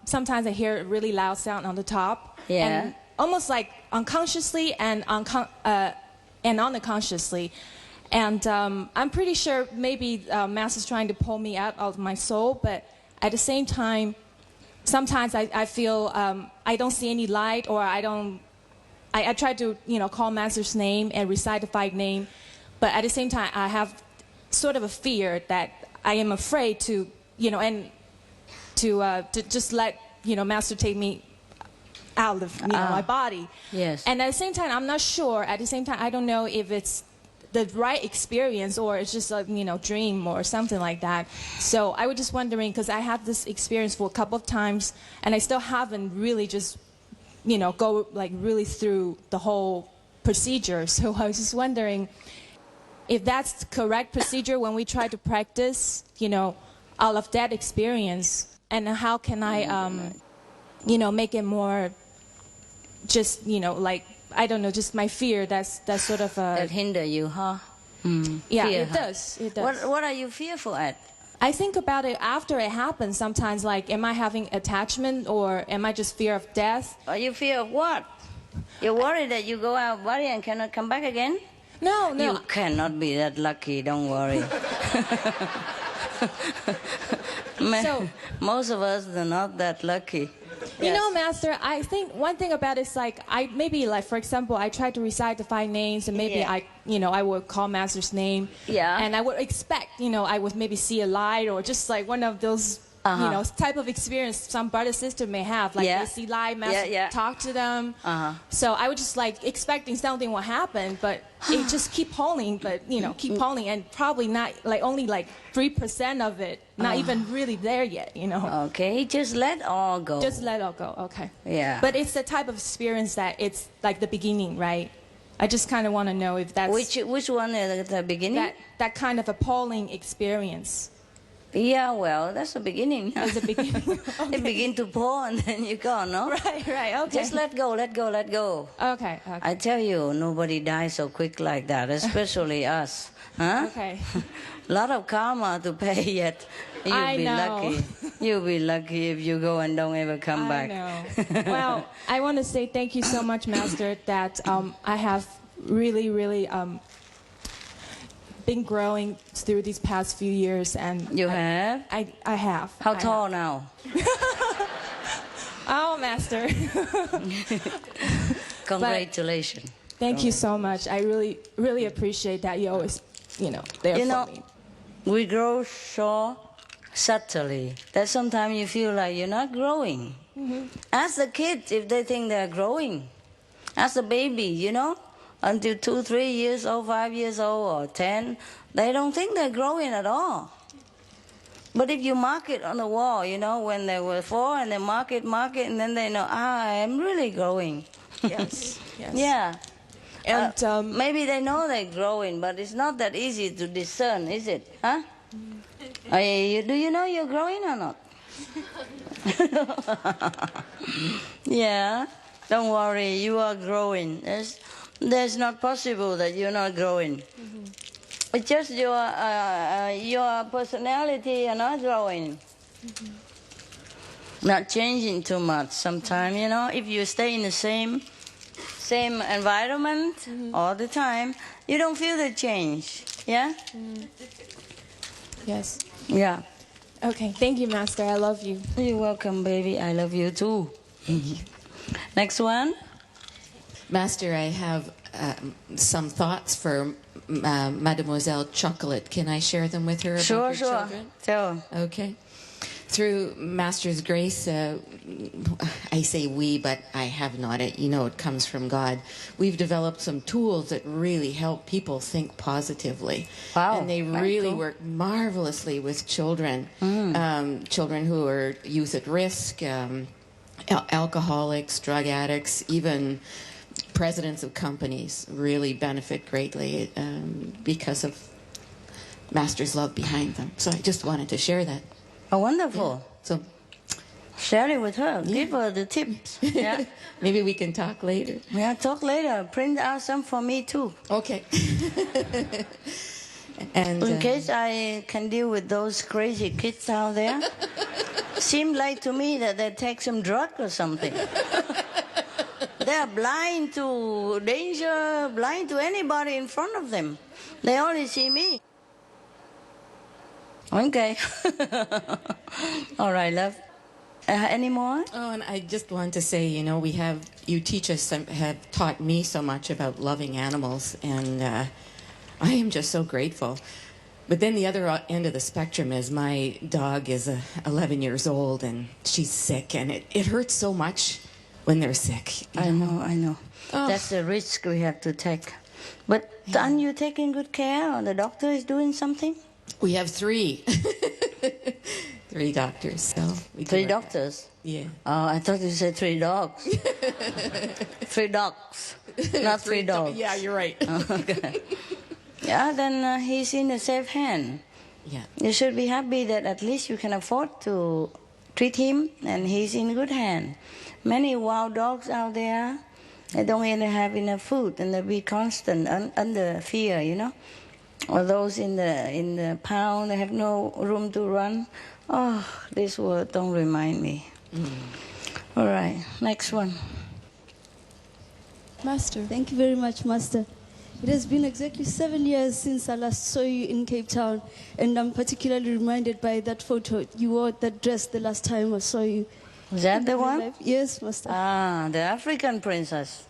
[SPEAKER 12] sometimes I hear a really loud sound on the top.
[SPEAKER 1] Yeah.
[SPEAKER 12] And almost like unconsciously and unconsciously. And I'm pretty sure maybe Master's trying to pull me out of my soul, but at the same time, sometimes I feel I don't see any light, or I try to call Master's name and recite the 5 name, but at the same time I have sort of a fear that I am afraid to to just let Master take me out of my body.
[SPEAKER 1] Yes.
[SPEAKER 12] And at the same time, I'm not sure. At the same time, I don't know if it's the right experience or it's just a dream or something like that. So I was just wondering, because I had this experience for a couple of times, and I still haven't really just go like really through the whole procedure. So I was just wondering if that's the correct procedure when we try to practice, all of that experience, and how can I, make it more, just like, I don't know, just my fear. That's sort of
[SPEAKER 1] that hinder you, huh?
[SPEAKER 12] Yeah,
[SPEAKER 1] fear,
[SPEAKER 12] it does. It does.
[SPEAKER 1] What are you fearful at?
[SPEAKER 12] I think about it after it happens sometimes, like, am I having attachment or am I just fear of death?
[SPEAKER 1] Are you fear of what? You're worried that you go out of body and cannot come back again?
[SPEAKER 12] No.
[SPEAKER 1] You cannot be that lucky, don't worry. Most of us are not that lucky.
[SPEAKER 12] Master, I think one thing about it is like, for example, I try to recite the 5 names, and maybe I would call Master's name.
[SPEAKER 1] Yeah.
[SPEAKER 12] And I would expect, I would maybe see a light or just like one of those, type of experience some brother sister may have. Like they see light, Master talk to them. So I was just like expecting something will happen, but it just keep pulling, keep pulling, and probably not like only like 3% of it, not even really there yet,
[SPEAKER 1] Okay, just let all go.
[SPEAKER 12] Just let all go, okay.
[SPEAKER 1] Yeah.
[SPEAKER 12] But it's the type of experience that it's like the beginning, right? I just kind of want to know if that's...
[SPEAKER 1] Which one is the beginning?
[SPEAKER 12] That kind of appalling experience.
[SPEAKER 1] Yeah, well, that's the beginning.
[SPEAKER 12] That's the beginning. Okay.
[SPEAKER 1] It begin to pour and then you go, no?
[SPEAKER 12] Right, okay.
[SPEAKER 1] Just let go.
[SPEAKER 12] Okay.
[SPEAKER 1] I tell you, nobody dies so quick like that, especially us. Huh?
[SPEAKER 12] Okay.
[SPEAKER 1] A lot of karma to pay yet. You'll be lucky. You'll be lucky if you go and don't ever come back.
[SPEAKER 12] I know. Well, I want to say thank you so much, Master, that I have really, really... been growing through these past few years, and
[SPEAKER 1] you have?
[SPEAKER 12] I have.
[SPEAKER 1] How tall now?
[SPEAKER 12] Oh, Master.
[SPEAKER 1] Congratulations.
[SPEAKER 12] Thank you so much. I really, really appreciate that. You always, there for me.
[SPEAKER 1] We grow so subtly that sometimes you feel like you're not growing. Ask the kids if they think they're growing. Ask the baby, until 2, 3 years old, 5 years old, or 10, they don't think they're growing at all. But if you mark it on the wall, when they were 4, and they mark it, and then they know, I'm really growing.
[SPEAKER 12] Yes.
[SPEAKER 1] Yeah.
[SPEAKER 12] And
[SPEAKER 1] maybe they know they're growing, but it's not that easy to discern, is it? Huh? Do you know you're growing or not? Yeah. Don't worry, you are growing. There's not possible that you're not growing. It's just your personality are not growing. Not changing too much sometimes, if you stay in the same environment all the time, you don't feel the change. Yeah?
[SPEAKER 12] Yes.
[SPEAKER 1] Yeah.
[SPEAKER 12] Okay, thank you, Master. I love you.
[SPEAKER 1] You're welcome, baby. I love you too. Next one.
[SPEAKER 13] Master, I have some thoughts for Mademoiselle Chocolate. Can I share them with her about your children?
[SPEAKER 1] Sure.
[SPEAKER 13] Okay. Through Master's grace, I say we, but I have not. It comes from God. We've developed some tools that really help people think positively.
[SPEAKER 1] Wow.
[SPEAKER 13] And they really work marvelously with children. Children who are youth at risk, alcoholics, drug addicts, even presidents of companies really benefit greatly because of Master's love behind them. So I just wanted to share that.
[SPEAKER 1] Oh, wonderful.
[SPEAKER 13] Yeah. So
[SPEAKER 1] share it with her. Yeah. Give her the tips. Yeah.
[SPEAKER 13] Maybe we can talk later.
[SPEAKER 1] Yeah, talk later. Print out some for me too.
[SPEAKER 13] Okay. And
[SPEAKER 1] in case I can deal with those crazy kids out there. Seemed like to me that they take some drug or something. They're blind to danger, blind to anybody in front of them. They only see me. Okay. All right, love. Any more?
[SPEAKER 13] Oh, and I just want to say, you teach us, have taught me so much about loving animals, and I am just so grateful. But then the other end of the spectrum is my dog is 11 years old, and she's sick, and it hurts so much when they're sick.
[SPEAKER 1] I know. Oh. That's the risk we have to take. But aren't you taking good care? Or the doctor is doing something?
[SPEAKER 13] We have 3. 3 doctors. So
[SPEAKER 1] 3 doctors?
[SPEAKER 13] Yeah.
[SPEAKER 1] Oh, I thought you said 3 dogs. 3 dogs, not 3 dogs.
[SPEAKER 13] Yeah, you're right.
[SPEAKER 1] Okay. Yeah, then he's in a safe hand.
[SPEAKER 13] Yeah.
[SPEAKER 1] You should be happy that at least you can afford to treat him, and he's in good hand. Many wild dogs out there, they don't even have enough food, and they be constant under fear, you know. Or those in the pound, they have no room to run. Oh, this word don't remind me. All right, next one.
[SPEAKER 14] Master. Thank you very much, Master. It has been exactly 7 years since I last saw you in Cape Town, and I'm particularly reminded by that photo. You wore that dress the last time I saw you.
[SPEAKER 1] Is that the one?
[SPEAKER 14] Life. Yes, Master.
[SPEAKER 1] Ah, the African princess.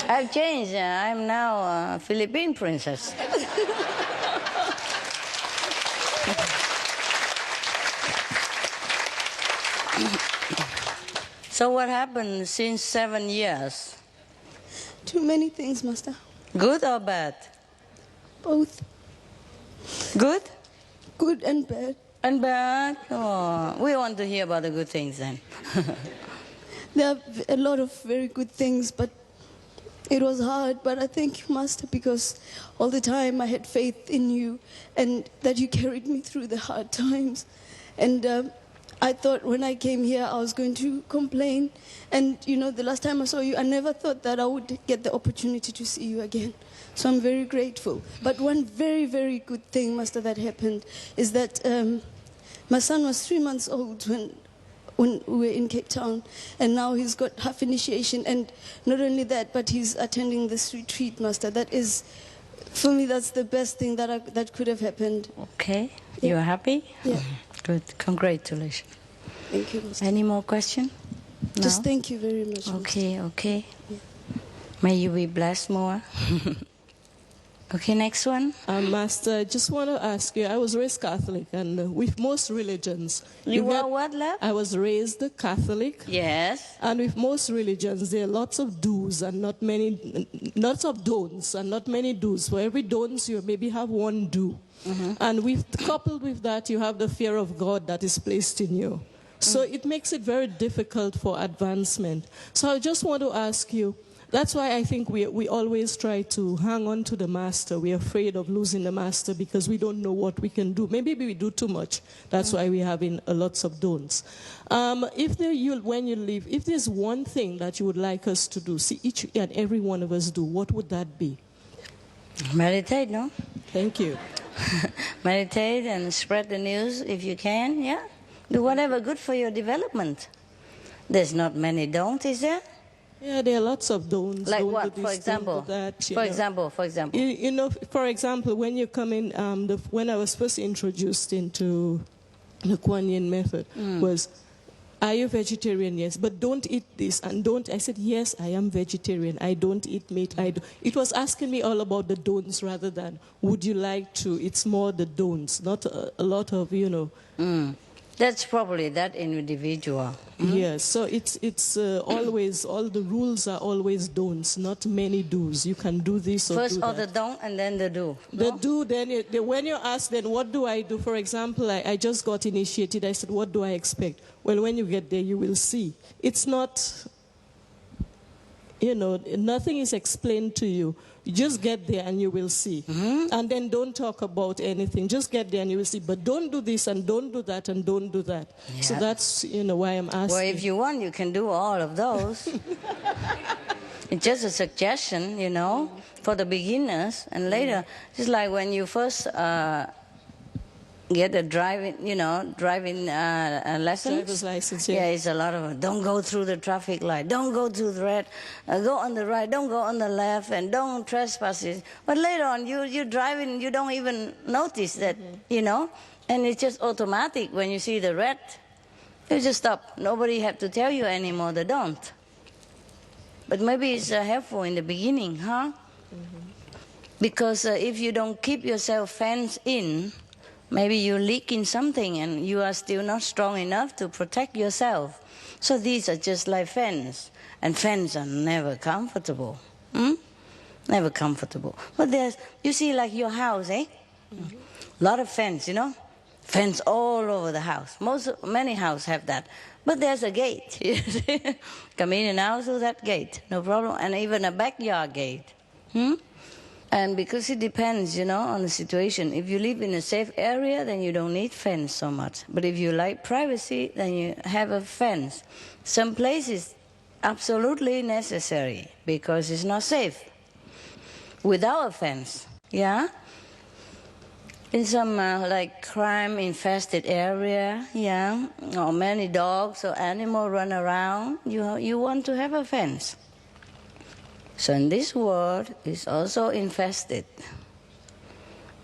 [SPEAKER 1] I've changed. I'm now a Philippine princess. So what happened since 7 years?
[SPEAKER 14] Too many things, Master.
[SPEAKER 1] Good or bad?
[SPEAKER 14] Both.
[SPEAKER 1] Good?
[SPEAKER 14] Good and bad.
[SPEAKER 1] And bad? Oh, we want to hear about the good things then.
[SPEAKER 14] There are a lot of very good things, but it was hard. But I thank you, Master, because all the time I had faith in you and that you carried me through the hard times. And I thought when I came here I was going to complain. And, you know, the last time I saw you, I never thought that I would get the opportunity to see you again. So I'm very grateful. But one very, very good thing, Master, that happened is that my son was 3 months old when we were in Cape Town, and now he's got half initiation. And not only that, but he's attending this retreat, Master. That is, for me, that's the best thing that could have happened.
[SPEAKER 1] Okay. Yeah. You are happy?
[SPEAKER 14] Yeah.
[SPEAKER 1] Good. Congratulations.
[SPEAKER 14] Thank you, Master.
[SPEAKER 1] Any more questions? No?
[SPEAKER 14] Just thank you very much.
[SPEAKER 1] Okay,
[SPEAKER 14] Master.
[SPEAKER 1] okay.
[SPEAKER 14] Yeah.
[SPEAKER 1] May you be blessed more. Okay, next one.
[SPEAKER 15] Master, I just want to ask you, I was raised Catholic, and with most religions...
[SPEAKER 1] You were what, love?
[SPEAKER 15] I was raised Catholic.
[SPEAKER 1] Yes.
[SPEAKER 15] And with most religions, there are lots of do's and lots of don'ts and not many do's. For every don'ts, you maybe have one do. Mm-hmm. And coupled with that, you have the fear of God that is placed in you. So it makes it very difficult for advancement. So I just want to ask you, that's why I think we always try to hang on to the Master. We're afraid of losing the Master because we don't know what we can do. Maybe we do too much. That's why we're having lots of don'ts. When you leave, if there's one thing that you would like us to do, see each and every one of us do, what would that be?
[SPEAKER 1] Meditate, no?
[SPEAKER 15] Thank you.
[SPEAKER 1] Meditate and spread the news if you can, yeah? Do whatever good for your development. There's not many don't, is there?
[SPEAKER 15] Yeah, there are lots of don'ts.
[SPEAKER 1] Like
[SPEAKER 15] don't
[SPEAKER 1] what,
[SPEAKER 15] do this,
[SPEAKER 1] for example?
[SPEAKER 15] Don't do that,
[SPEAKER 1] For example.
[SPEAKER 15] You know, for example, when you come in, when I was first introduced into the Kuan Yin method was, are you vegetarian? Yes, but don't eat this and don't. I said, yes, I am vegetarian. I don't eat meat. It was asking me all about the don'ts rather than would you like to. It's more the don'ts, not a lot of, you know.
[SPEAKER 1] That's probably that individual.
[SPEAKER 15] Yes, so it's always, all the rules are always don'ts, not many do's. You can do this or
[SPEAKER 1] first
[SPEAKER 15] do that.
[SPEAKER 1] First the don't and then the do.
[SPEAKER 15] The
[SPEAKER 1] no?
[SPEAKER 15] do, then when you ask, then what do I do? For example, I just got initiated. I said, what do I expect? Well, when you get there, you will see. It's not, you know, nothing is explained to you. You just get there and you will see. And then don't talk about anything. Just get there and you will see. But don't do this and don't do that and don't do that. Yeah. So that's, you know, why I'm asking.
[SPEAKER 1] Well, if you want, you can do all of those. It's just a suggestion, you know, for the beginners. And later, just like when you first get a driving license.
[SPEAKER 15] Driver's license, yeah.
[SPEAKER 1] Yeah, it's a lot of, don't go through the traffic light, don't go to the red, go on the right, don't go on the left, and don't trespass. But later on, you're driving, you don't even notice that, you know, and it's just automatic when you see the red. You just stop. Nobody have to tell you anymore, they don't. But maybe it's helpful in the beginning, huh? Because if you don't keep yourself fenced in, Maybe you leak in something and you are still not strong enough to protect yourself. So these are just like fence. And fence are never comfortable. Never comfortable. But there's, you see like your house, eh? Lot of fence, you know? Fence all over the house. Many houses have that. But there's a gate. Come in and out through that gate. No problem. And even a backyard gate. And because it depends, you know, on the situation. If you live in a safe area, then you don't need fence so much. But if you like privacy, then you have a fence. Some places absolutely necessary because it's not safe without a fence. Yeah. In some like crime-infested area, yeah, or many dogs or animals run around, you want to have a fence. So in this world, it's also infested.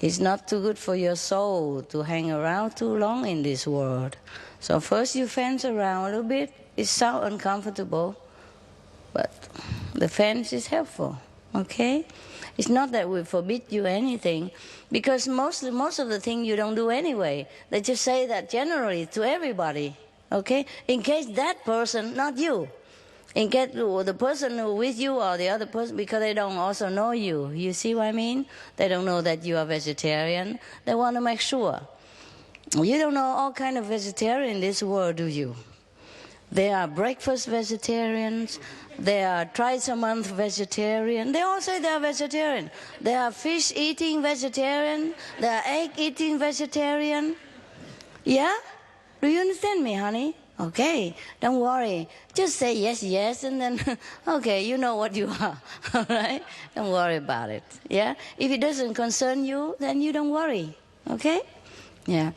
[SPEAKER 1] It's not too good for your soul to hang around too long in this world. So first you fence around a little bit. It sounds uncomfortable, but the fence is helpful, okay? It's not that we forbid you anything, because most of the things you don't do anyway. They just say that generally to everybody, okay? In case that person, not you. In case the person who with you or the other person, because they don't also know you. You see what I mean? They don't know that you are vegetarian. They want to make sure. You don't know all kind of vegetarian in this world, do you? There are breakfast vegetarians. There are twice-a-month vegetarian. They all say they are vegetarian. There are fish-eating vegetarian. There are egg-eating vegetarian. Yeah? Do you understand me, honey? Okay, don't worry. Just say yes, yes, and then, okay, you know what you are, all right? Don't worry about it, yeah? If it doesn't concern you, then you don't worry, okay? Yeah.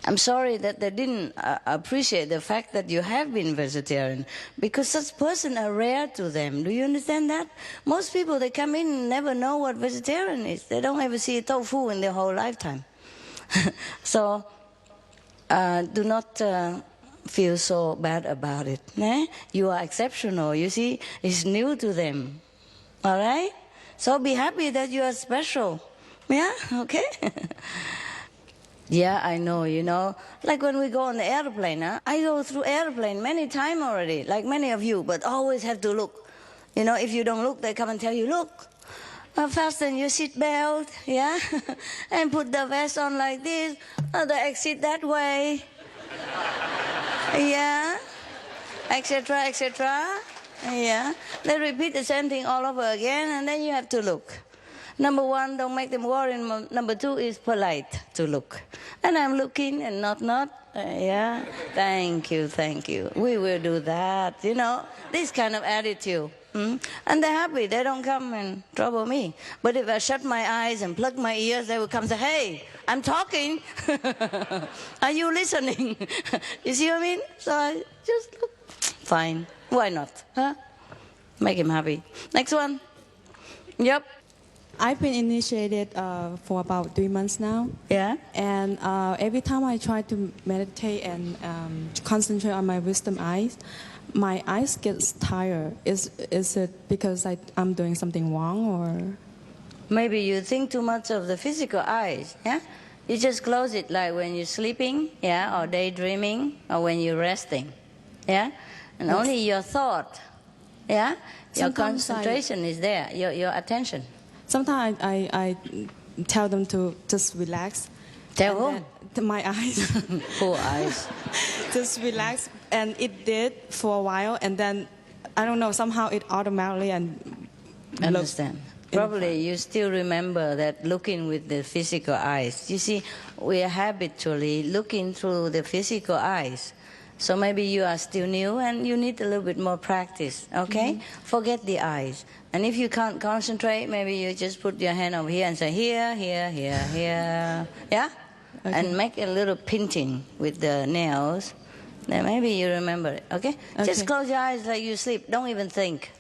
[SPEAKER 1] I'm sorry that they didn't appreciate the fact that you have been vegetarian, because such persons are rare to them. Do you understand that? Most people, they come in and never know what vegetarian is. They don't ever see tofu in their whole lifetime. So, do not feel so bad about it. Eh? You are exceptional. You see, it's new to them. All right? So be happy that you are special. Yeah? Okay? Yeah, I know, you know. Like when we go on the airplane, I go through airplane many times already, like many of you, but always have to look. You know, if you don't look, they come and tell you, look, fasten your seat belt, yeah? And put the vest on like this, the exit that way. Yeah, etc., etc. Yeah, they repeat the same thing all over again, and then you have to look. Number one, don't make them worry. Number two is polite to look. And I'm looking and not. Yeah, thank you. We will do that, you know, this kind of attitude. And they're happy. They don't come and trouble me. But if I shut my eyes and plug my ears, they will come and say, hey, I'm talking. Are you listening? You see what I mean? So I just look. Fine. Why not? Huh? Make him happy. Next one. Yep.
[SPEAKER 16] I've been initiated for about 3 months now. Yeah. And every time I try to meditate and concentrate on my wisdom eyes, my eyes gets tired. Is it because I'm doing something wrong, or?
[SPEAKER 1] Maybe you think too much of the physical eyes, yeah? You just close it like when you're sleeping, yeah, or daydreaming, or when you're resting, yeah? And yes. Only your thought, yeah? Your concentration is there, your attention.
[SPEAKER 16] Sometimes I tell them to just relax.
[SPEAKER 1] Tell who?
[SPEAKER 16] My eyes.
[SPEAKER 1] Poor eyes.
[SPEAKER 16] Just relax, and it did for a while, and then I don't know, somehow it automatically and
[SPEAKER 1] understand. Probably you still remember that looking with the physical eyes. You see, we are habitually looking through the physical eyes. So maybe you are still new and you need a little bit more practice, okay? Mm-hmm. Forget the eyes. And if you can't concentrate, maybe you just put your hand over here and say here, yeah? Okay. And make a little pinching with the nails. Then maybe you remember it, okay? Just close your eyes like you sleep. Don't even think.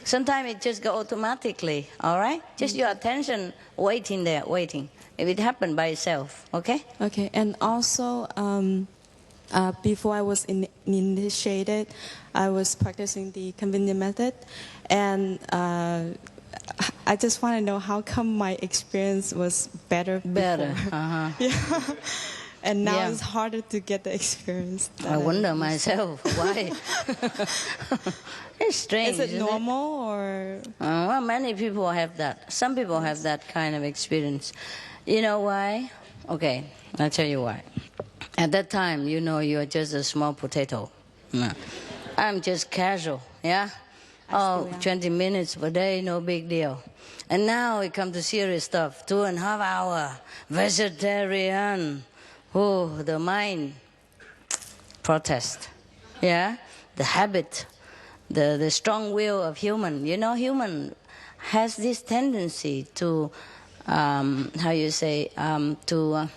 [SPEAKER 1] Sometimes it just goes automatically, all right? Just your attention waiting there, waiting. If it happened by itself, okay?
[SPEAKER 16] Okay, and also before I was initiated, I was practicing the convenient method. And I just want to know how come my experience was better.
[SPEAKER 1] Better.
[SPEAKER 16] Yeah. And now it's harder to get the experience.
[SPEAKER 1] I wonder myself why. It's strange.
[SPEAKER 16] Is it normal or?
[SPEAKER 1] Well, many people have that. Some people have that kind of experience. You know why? Okay, I'll tell you why. At that time, you know, you're just a small potato. No. I'm just casual, yeah? 20 minutes per day, no big deal. And now it comes to serious stuff. 2.5 hours, vegetarian. Oh, the mind protest, yeah? The habit, the strong will of human. You know, human has this tendency to, to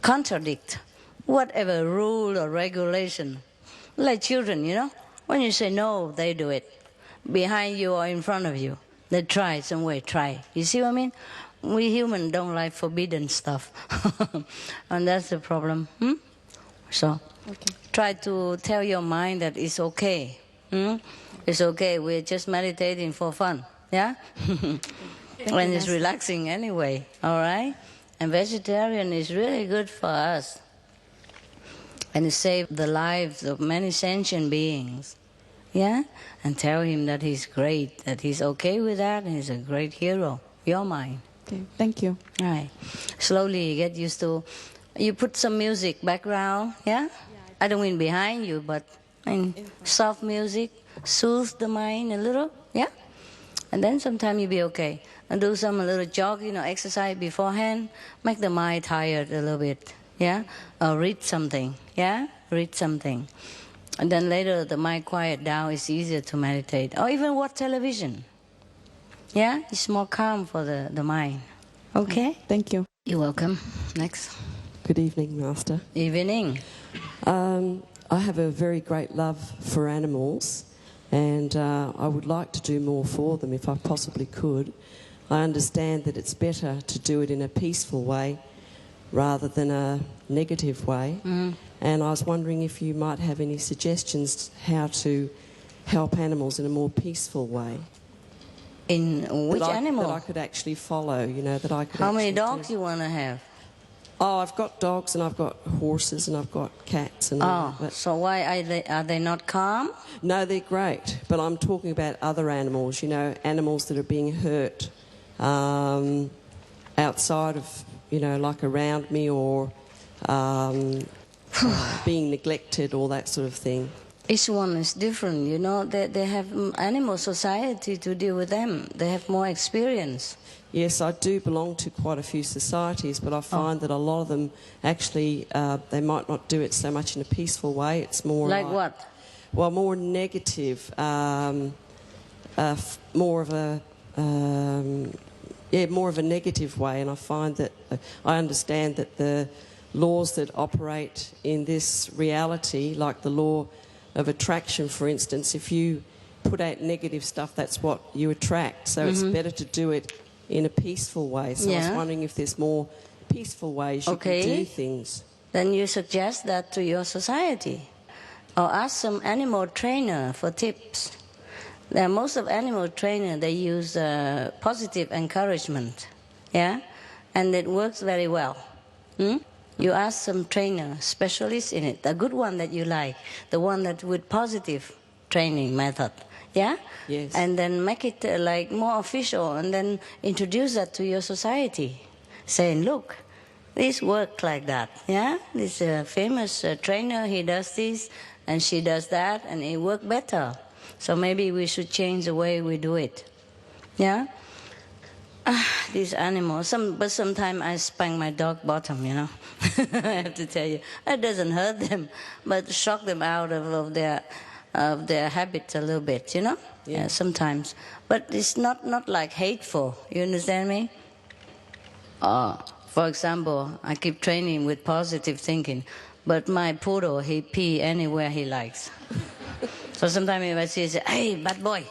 [SPEAKER 1] contradict whatever rule or regulation. Like children, you know? When you say no, they do it. Behind you or in front of you. They try some way, try. You see what I mean? We humans don't like forbidden stuff. And that's the problem. So, try to tell your mind that it's okay. It's okay, we're just meditating for fun. Yeah? And it's relaxing anyway, all right? And vegetarian is really good for us. And it saved the lives of many sentient beings. Yeah? And tell him that he's great, that he's okay with that, and he's a great hero. Your mind.
[SPEAKER 16] Okay, thank you.
[SPEAKER 1] All right. Slowly get used to... You put some music background, yeah? I don't mean behind you, but soft music, soothe the mind a little, yeah? And then sometime you'll be okay. And do some a little jogging or exercise beforehand, make the mind tired a little bit, yeah? Or read something, yeah? Read something. And then later the mind quiet down, it's easier to meditate. Or even watch television. Yeah, it's more calm for the mind. Okay?
[SPEAKER 16] Thank you.
[SPEAKER 1] You're welcome. Next.
[SPEAKER 17] Good evening, Master.
[SPEAKER 1] Evening.
[SPEAKER 17] I have a very great love for animals, and I would like to do more for them if I possibly could. I understand that it's better to do it in a peaceful way rather than a negative way. And I was wondering if you might have any suggestions how to help animals in a more peaceful way.
[SPEAKER 1] In which animal?
[SPEAKER 17] That I could actually follow, you know, that I could.
[SPEAKER 1] How many dogs you want to have?
[SPEAKER 17] Oh, I've got dogs and I've got horses and I've got cats and all that.
[SPEAKER 1] So why are they not calm?
[SPEAKER 17] No, they're great. But I'm talking about other animals, you know, animals that are being hurt outside of, you know, like around me or being neglected, all that sort of thing.
[SPEAKER 1] Each one is different, you know. They have animal society to deal with them. They have more experience.
[SPEAKER 17] Yes, I do belong to quite a few societies, but I find that a lot of them actually, they might not do it so much in a peaceful way. It's more
[SPEAKER 1] like what?
[SPEAKER 17] Well, more negative, more of a negative way. And I find that I understand that the laws that operate in this reality, like the law of attraction, for instance, if you put out negative stuff, that's what you attract. So it's better to do it in a peaceful way. So I was wondering if there's more peaceful ways you can do things.
[SPEAKER 1] Then you suggest that to your society. Or ask some animal trainer for tips. Most of animal trainer, they use positive encouragement. Yeah? And it works very well. You ask some trainer, specialist in it, a good one that you like, the one that with positive training method, yeah?
[SPEAKER 17] Yes.
[SPEAKER 1] And then make it like more official, and then introduce that to your society, saying, look, this works like that, yeah? This famous trainer, he does this, and she does that, and it works better. So maybe we should change the way we do it, yeah? These animals, but sometimes I spank my dog bottom, you know. I have to tell you, it doesn't hurt them, but shock them out of their habits a little bit, you know. Yeah, sometimes, but it's not like hateful. You understand me? For example, I keep training with positive thinking, but my poodle, he pee anywhere he likes. So sometimes if I see, I say, "Hey, bad boy."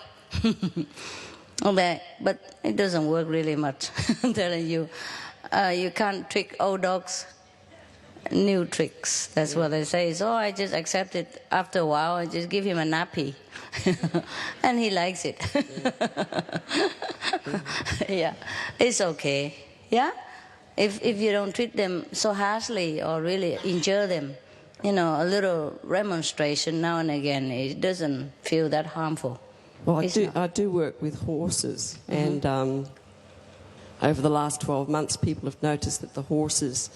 [SPEAKER 1] Okay, but it doesn't work really much. I'm telling you, you can't trick old dogs. New tricks. That's what they say. So I just accept it. After a while, I just give him a nappy, and he likes it. Yeah, it's okay. Yeah, if you don't treat them so harshly or really injure them, you know, a little remonstration now and again, it doesn't feel that harmful.
[SPEAKER 17] Well, I do work with horses, and over the last 12 months, people have noticed that the horses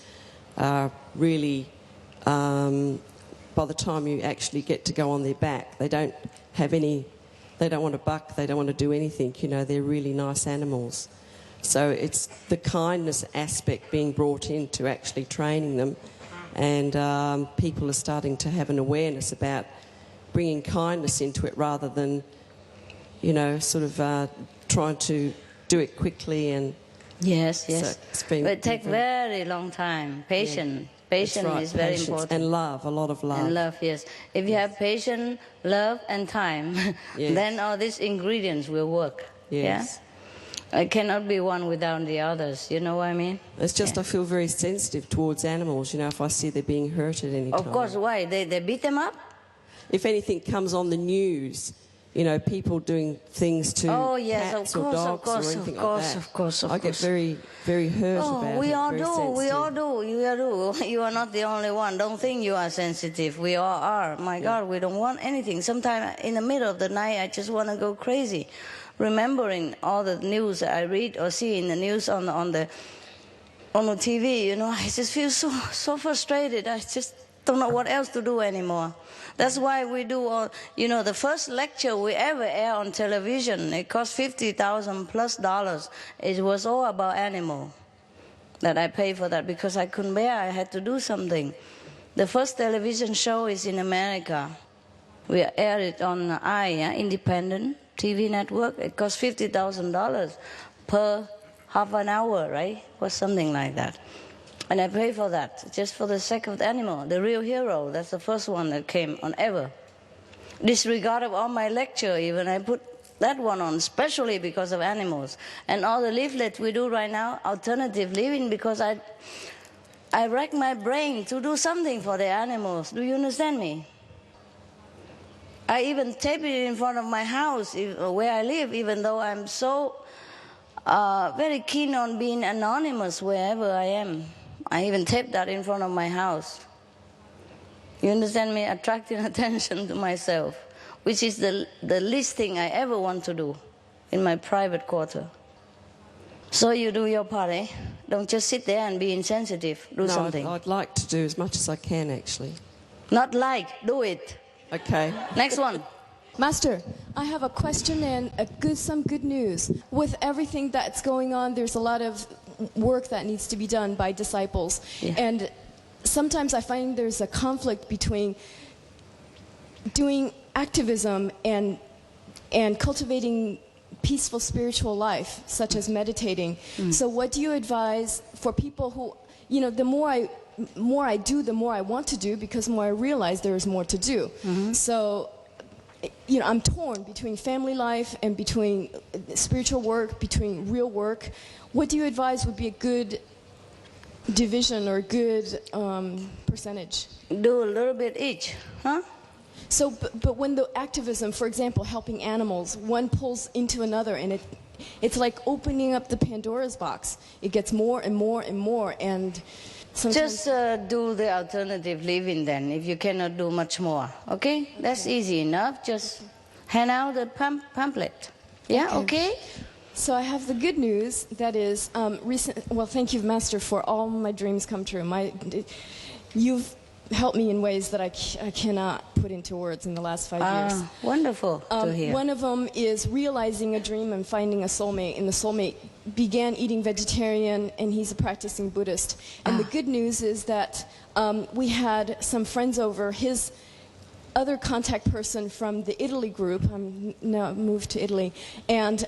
[SPEAKER 17] are really, by the time you actually get to go on their back, they don't want to buck, they don't want to do anything, you know, they're really nice animals. So it's the kindness aspect being brought into actually training them, and people are starting to have an awareness about bringing kindness into it rather than, you know, sort of trying to do it quickly. And
[SPEAKER 1] yes,
[SPEAKER 17] so
[SPEAKER 1] but it takes very long time. Patience. Patience is very important.
[SPEAKER 17] And love, a lot of love.
[SPEAKER 1] And love, yes. If you have patience, love, and time, then all these ingredients will work.
[SPEAKER 17] Yes.
[SPEAKER 1] Yeah? It cannot be one without the others, you know what I mean?
[SPEAKER 17] It's just I feel very sensitive towards animals, you know, if I see they're being hurt at any time.
[SPEAKER 1] Of course, why? They beat them up?
[SPEAKER 17] If anything comes on the news, you know, people doing things to cats or dogs or anything like that.
[SPEAKER 1] Of course.
[SPEAKER 17] I get very, very hurt about it.
[SPEAKER 1] We all do. You are not the only one. Don't think you are sensitive. We all are. My God, we don't want anything. Sometimes in the middle of the night, I just want to go crazy, remembering all the news I read or see in the news on the TV. You know, I just feel so frustrated. I just don't know what else to do anymore. That's why we do all, you know, the first lecture we ever air on television, it cost $50,000+. It was all about animal that I paid for that because I couldn't bear, I had to do something. The first television show is in America. We aired it on independent TV network. It cost $50,000 per half an hour, right? Or something like that. And I pay for that, just for the sake of the animal. The Real Hero, that's the first one that came on ever. Disregard of all my lecture even, I put that one on, especially because of animals. And all the leaflets we do right now, alternative living, because I rack my brain to do something for the animals. Do you understand me? I even tape it in front of my house where I live, even though I'm so very keen on being anonymous wherever I am. I even taped that in front of my house. You understand me? Attracting attention to myself, which is the least thing I ever want to do in my private quarter. So you do your part, eh? Don't just sit there and be insensitive. Do something.
[SPEAKER 17] I'd like to do as much as I can, actually.
[SPEAKER 1] Not like, do it.
[SPEAKER 17] Okay.
[SPEAKER 1] Next one.
[SPEAKER 18] Master, I have a question and some good news. With everything that's going on, there's a lot of work that needs to be done by disciples. Yeah. And sometimes I find there's a conflict between doing activism and cultivating peaceful spiritual life, such as meditating. So what do you advise for people who, you know, the more I do, the more I want to do, because the more I realize there is more to do. So, you know, I'm torn between family life and between spiritual work, between real work. What do you advise would be a good division or a good percentage?
[SPEAKER 1] Do a little bit each, huh?
[SPEAKER 18] So, but when the activism, for example, helping animals, one pulls into another, and it's like opening up the Pandora's box. It gets more and more and more, and sometimes...
[SPEAKER 1] Just do the alternative living then, if you cannot do much more, okay? That's easy enough. Just hand out the pamphlet. Yeah, okay?
[SPEAKER 18] So I have the good news, that is, well, thank you, Master, for all my dreams come true. You've helped me in ways that I cannot put into words in the last 5 years.
[SPEAKER 1] Wonderful to hear.
[SPEAKER 18] One of them is realizing a dream and finding a soulmate, and the soulmate began eating vegetarian, and he's a practicing Buddhist. And the good news is that we had some friends over. His other contact person from the Italy group, I'm now moved to Italy, and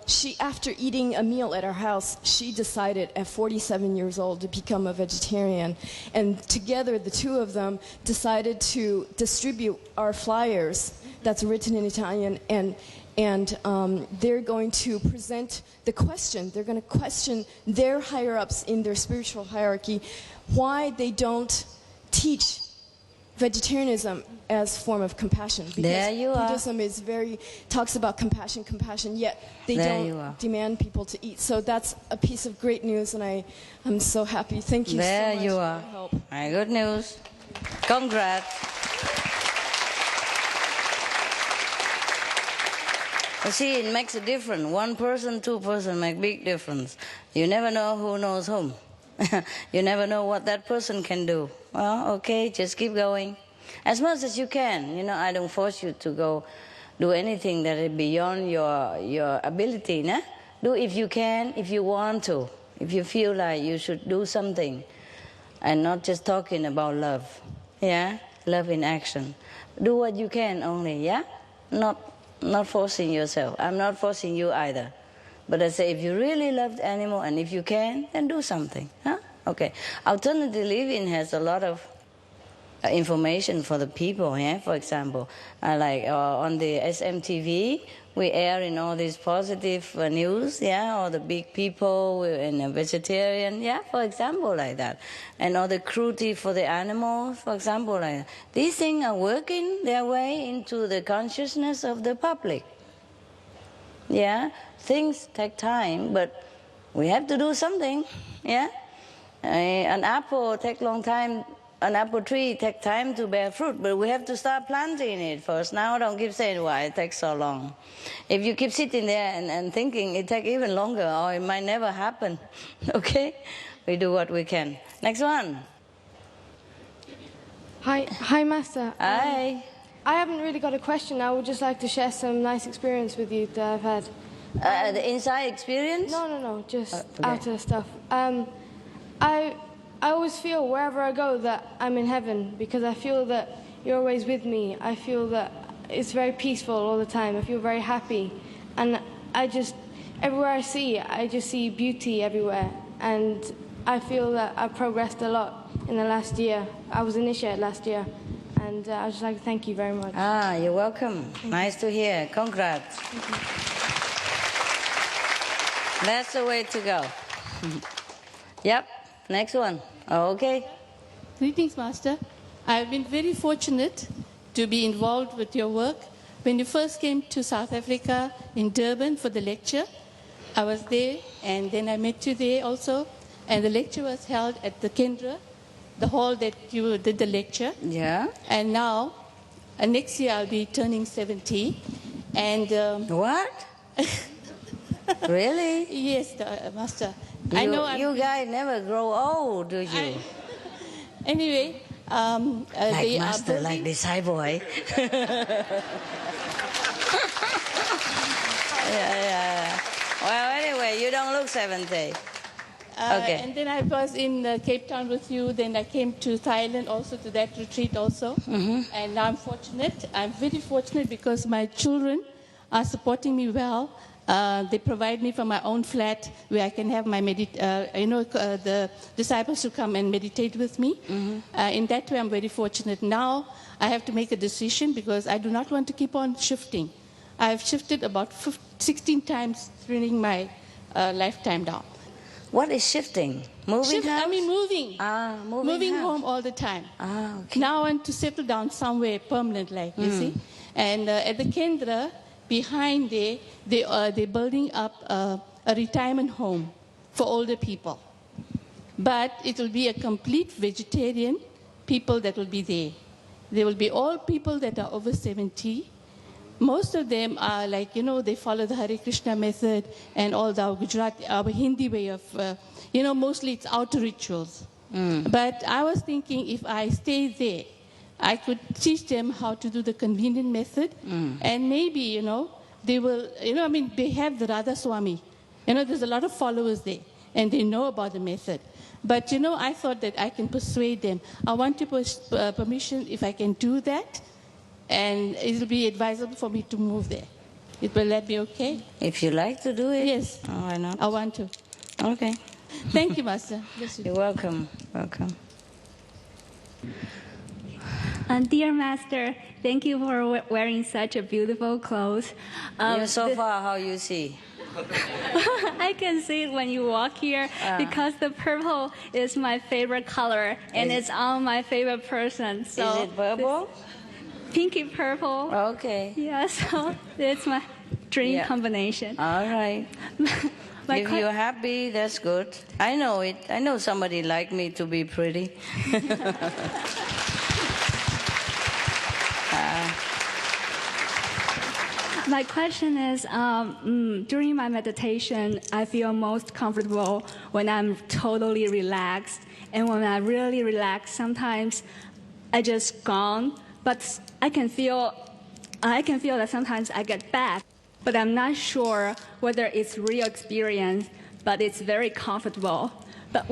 [SPEAKER 18] she, after eating a meal at our house, she decided at 47 years old to become a vegetarian. And together, the two of them decided to distribute our flyers that's written in Italian, and they're going to present the question. They're going to question their higher-ups in their spiritual hierarchy, why they don't teach vegetarianism as form of compassion. Because
[SPEAKER 1] there you are.
[SPEAKER 18] Buddhism is talks about compassion, yet they don't demand people to eat. So that's a piece of great news, and I'm so happy. Thank you so much.
[SPEAKER 1] There you are.
[SPEAKER 18] For your help.
[SPEAKER 1] My good news. Congrats. You see, it makes a difference. One person, two person make big difference. You never know who knows whom. You never know what that person can do. Well, okay, just keep going. As much as you can. You know, I don't force you to go do anything that is beyond your ability. Nah? Do if you can, if you want to. If you feel like you should do something. And not just talking about love. Yeah? Love in action. Do what you can only, yeah? Not forcing yourself. I'm not forcing you either. But I say, if you really love the animal and if you can, then do something. Huh? Okay. Alternative living has a lot of information for the people, yeah? For example, like on the SMTV, we air in all these positive news, yeah? Or the big people and a vegetarian, yeah? For example, like that. And all the cruelty for the animals, for example, like that. These things are working their way into the consciousness of the public. Yeah? Things take time, but we have to do something, yeah? An apple takes long time. An apple tree takes time to bear fruit, but we have to start planting it first. Now don't keep saying why it takes so long. If you keep sitting there and thinking it takes even longer, or it might never happen, okay? We do what we can. Next one.
[SPEAKER 19] Hi, Master.
[SPEAKER 1] Hi.
[SPEAKER 19] I haven't really got a question. I would just like to share some nice experience with you that I've had.
[SPEAKER 1] The inside experience?
[SPEAKER 19] No, just outer stuff. I always feel wherever I go that I'm in heaven because I feel that you're always with me. I feel that it's very peaceful all the time. I feel very happy. And everywhere I just see beauty everywhere. And I feel that I've progressed a lot in the last year. I was initiated last year. And I'd just like to thank you very much.
[SPEAKER 1] You're welcome. Nice to hear. Congrats. That's the way to go. Yep. Next one. Okay.
[SPEAKER 20] Greetings, Master. I've been very fortunate to be involved with your work. When you first came to South Africa in Durban for the lecture, I was there, and then I met you there also. And the lecture was held at the Kendra, the hall that you did the lecture.
[SPEAKER 1] Yeah.
[SPEAKER 20] And now, next year I'll be turning 70. And
[SPEAKER 1] what? Really?
[SPEAKER 20] Yes, Master.
[SPEAKER 1] You guys never grow old, do you?
[SPEAKER 20] Anyway,
[SPEAKER 1] like master, like disciple, eh? yeah. Well, anyway, you don't look 70. Okay.
[SPEAKER 20] And then I was in Cape Town with you. Then I came to Thailand also, to that retreat also. Mm-hmm. And now I'm fortunate. I'm very fortunate because my children are supporting me well. They provide me for my own flat where I can have my the disciples who come and meditate with me. Mm-hmm. In that way, I'm very fortunate. Now I have to make a decision because I do not want to keep on shifting. I have shifted about 16 times during my lifetime now.
[SPEAKER 1] What is shifting? Moving house?
[SPEAKER 20] I mean moving. Moving home all the time. Okay. Now I want to settle down somewhere permanent, you see. And at the Kendra, behind there, they're building up a retirement home for older people. But it will be a complete vegetarian people that will be there. There will be all people that are over 70. Most of them are they follow the Hare Krishna method and all the Gujarati, our Hindi way of, mostly it's outer rituals. But I was thinking if I stay there, I could teach them how to do the convenient method, and maybe, they will, they have the Radha Swami. There's a lot of followers there, and they know about the method. But, I thought that I can persuade them. I want to push permission if I can do that, and it will be advisable for me to move there. Will that be okay?
[SPEAKER 1] If you like to do it.
[SPEAKER 20] Yes.
[SPEAKER 1] Oh, why not?
[SPEAKER 20] I want to.
[SPEAKER 1] Okay.
[SPEAKER 20] Thank you, Master.
[SPEAKER 1] You're welcome. Welcome.
[SPEAKER 21] Dear Master, thank you for wearing such a beautiful clothes.
[SPEAKER 1] So far, how you see?
[SPEAKER 21] I can see it when you walk here because the purple is my favorite color and it's on my favorite person. So
[SPEAKER 1] is it purple?
[SPEAKER 21] Pinky purple.
[SPEAKER 1] Okay.
[SPEAKER 21] Yeah, so it's my dream combination.
[SPEAKER 1] All right. If you're happy, that's good. I know it. I know somebody like me to be pretty.
[SPEAKER 21] My question is, during my meditation, I feel most comfortable when I'm totally relaxed. And when I'm really relaxed, sometimes I just gone. But I can feel that sometimes I get back. But I'm not sure whether it's real experience, but it's very comfortable. But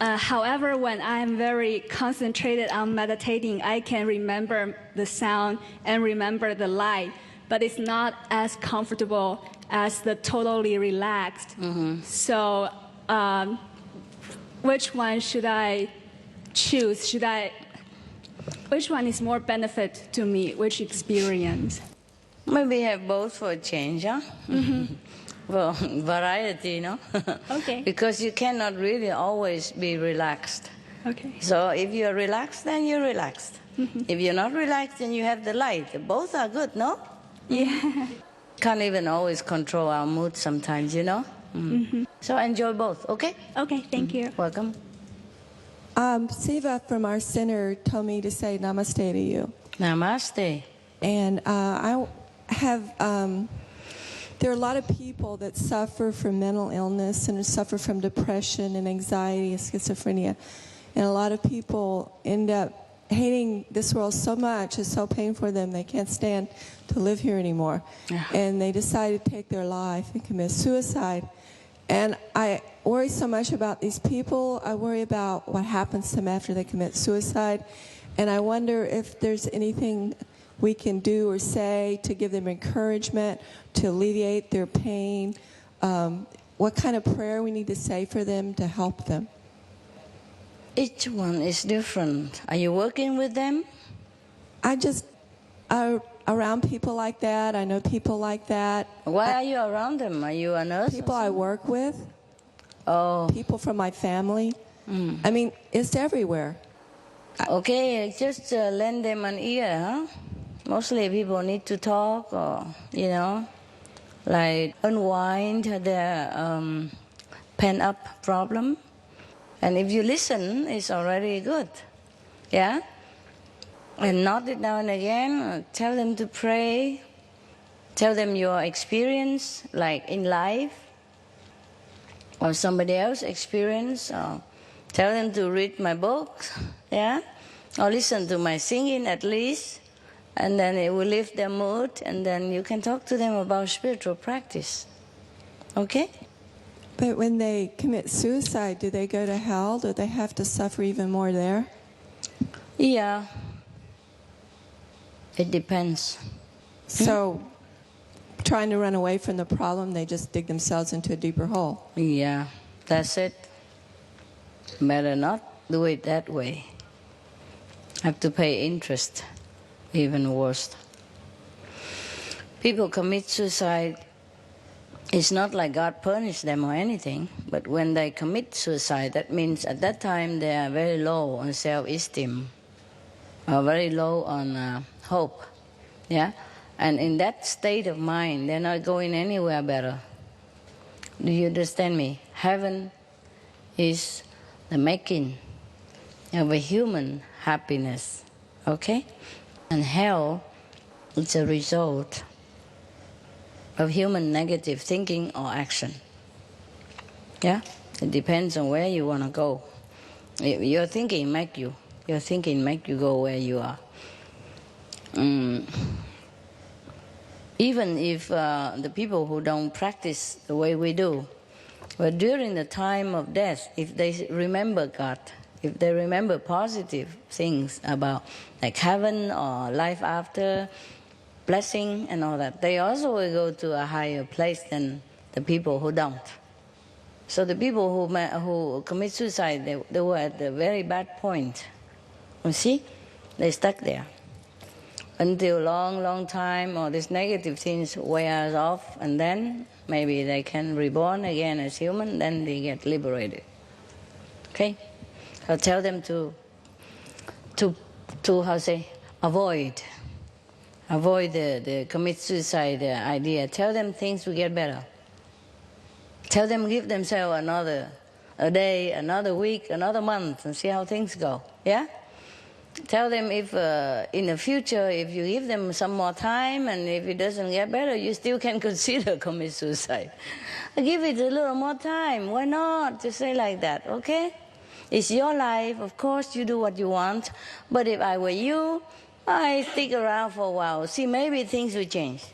[SPEAKER 21] however, when I'm very concentrated on meditating, I can remember the sound and remember the light. But it's not as comfortable as the totally relaxed. Mm-hmm. So which one should I choose? Which one is more benefit to me? Which experience?
[SPEAKER 1] Maybe have both for a change, huh? Mm-hmm. Well, variety, Okay. Because you cannot really always be relaxed.
[SPEAKER 21] Okay.
[SPEAKER 1] So if you're relaxed, then you're relaxed. Mm-hmm. If you're not relaxed, then you have the light. Both are good, no?
[SPEAKER 21] Yeah.
[SPEAKER 1] Can't even always control our mood sometimes, Mm-hmm. So enjoy both, okay?
[SPEAKER 21] Okay, thank you.
[SPEAKER 1] Welcome.
[SPEAKER 2] Siva from our center told me to say namaste to you.
[SPEAKER 1] Namaste.
[SPEAKER 2] And I have, there are a lot of people that suffer from mental illness and suffer from depression and anxiety and schizophrenia. And a lot of people end up hating this world so much, it's so painful for them, they can't stand to live here anymore. And they decide to take their life and commit suicide. And I worry so much about these people. I worry about what happens to them after they commit suicide. And I wonder if there's anything we can do or say to give them encouragement, to alleviate their pain. What kind of prayer we need to say for them to help them.
[SPEAKER 1] Each one is different. Are you working with them?
[SPEAKER 2] I just around people like that. I know people like that.
[SPEAKER 1] Why are you around them? Are you a nurse?
[SPEAKER 2] People I work with.
[SPEAKER 1] Oh.
[SPEAKER 2] People from my family. I mean, it's everywhere.
[SPEAKER 1] Okay, just lend them an ear, huh? Mostly people need to talk or, like unwind their pent-up problem. And if you listen, it's already good. Yeah? And nod it now and again. Tell them to pray. Tell them your experience, like in life, or somebody else's experience. Or tell them to read my books, yeah? Or listen to my singing at least. And then it will lift their mood, and then you can talk to them about spiritual practice. Okay?
[SPEAKER 2] But when they commit suicide, do they go to hell? Do they have to suffer even more there?
[SPEAKER 1] Yeah. It depends.
[SPEAKER 2] So, trying to run away from the problem, they just dig themselves into a deeper hole.
[SPEAKER 1] Yeah, that's it. Better not do it that way. Have to pay interest. Even worse. People commit suicide. It's not like God punished them or anything, but when they commit suicide, that means at that time they are very low on self-esteem, or very low on hope, yeah? And in that state of mind, they're not going anywhere better. Do you understand me? Heaven is the making of a human happiness, okay? And hell is a result of human negative thinking or action. Yeah? It depends on where you want to go. Your thinking make you go where you are. Even if the people who don't practice the way we do, but during the time of death, if they remember God, if they remember positive things about like heaven or life after, blessing and all that, they also will go to a higher place than the people who don't. So the people who commit suicide, they were at a very bad point. You see? They stuck there. Until long time, all these negative things wears off, and then maybe they can reborn again as human, then they get liberated. Okay? So tell them to how say, avoid the commit suicide idea. Tell them things will get better. Tell them give themselves a day, another week, another month, and see how things go. Yeah? Tell them if in the future, if you give them some more time and if it doesn't get better, you still can consider commit suicide. Give it a little more time. Why not? Just say like that, okay? It's your life. Of course, you do what you want. But if I were you, I stick around for a while. See, maybe things will change.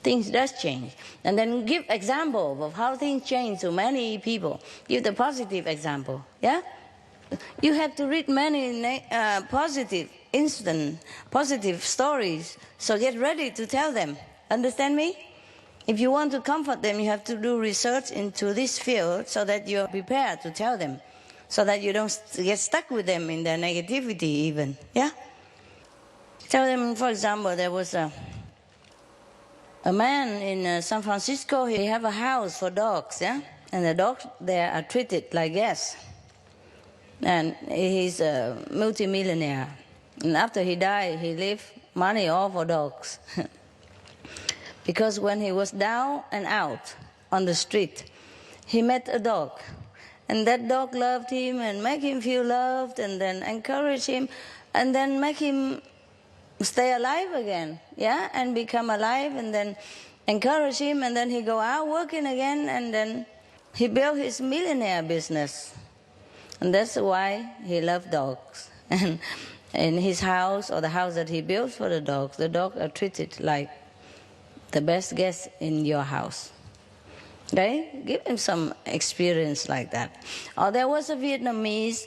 [SPEAKER 1] Things does change. And then give example of how things change to many people. Give the positive example, yeah? You have to read many positive stories, so get ready to tell them. Understand me? If you want to comfort them, you have to do research into this field so that you're prepared to tell them, so that you don't get stuck with them in their negativity even, yeah? Tell them, for example, there was a man in San Francisco. He have a house for dogs, yeah? And the dogs there are treated like guests. And he's a multimillionaire. And after he died, he left money all for dogs. Because when he was down and out on the street, he met a dog. And that dog loved him and make him feel loved and then encourage him and then make him stay alive again, yeah? And become alive and then encourage him and then he go out working again and then he built his millionaire business. And that's why he loved dogs. And in his house, or the house that he built for the dogs are treated like the best guests in your house. Okay? Give him some experience like that. Or there was a Vietnamese,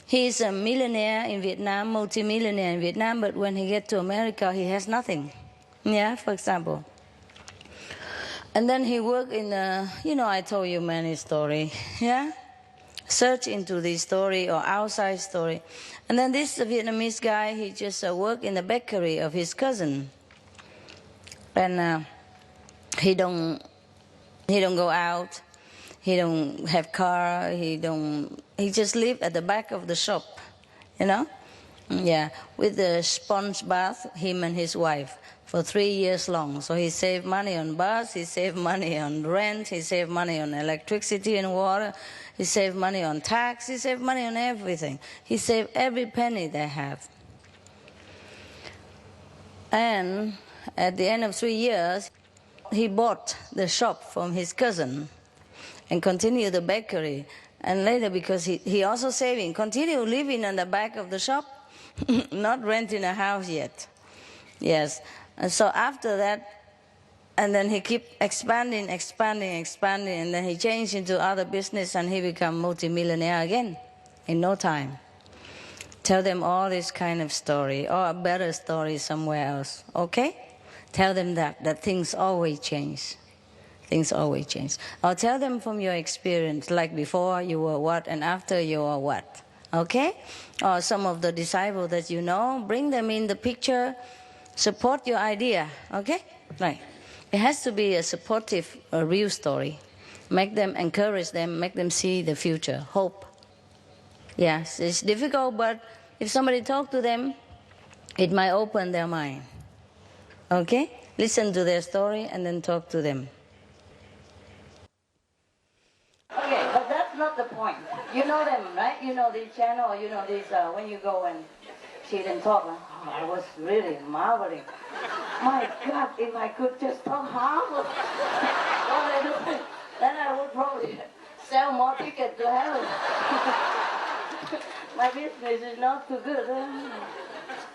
[SPEAKER 1] he's a millionaire in Vietnam, multi-millionaire in Vietnam, but when he gets to America, he has nothing. Yeah, for example. And then he worked in, I told you many stories, yeah? Search into this story or outside story. And then this Vietnamese guy, he just worked in the bakery of his cousin. And he don't go out, he don't have car, he just live at the back of the shop, you know? Yeah, with the sponge bath, him and his wife, for 3 years long. So he saved money on bus, he saved money on rent, he saved money on electricity and water, he saved money on tax, he saved money on everything. He saved every penny they have. And at the end of 3 years, he bought the shop from his cousin and continued the bakery. And later, because he also saving, continue living on the back of the shop, not renting a house yet. Yes. And so after that, and then he keep expanding, and then he changed into other business and he become multimillionaire again in no time. Tell them all this kind of story or a better story somewhere else, okay? Tell them that things always change. Things always change. Or tell them from your experience, like before you were what and after you are what, okay? Or some of the disciples that you know, bring them in the picture, support your idea, okay? Right. It has to be a supportive, a real story. Make them, encourage them, make them see the future, hope. Yes, it's difficult, but if somebody talk to them, it might open their mind. Okay? Listen to their story and then talk to them. Okay, but that's not the point. You know them, right? You know this channel, or you know this, when you go and see them talk, I was really marveling. My God, if I could just talk half of what I do, then I would probably sell more tickets to heaven. My business is not too good.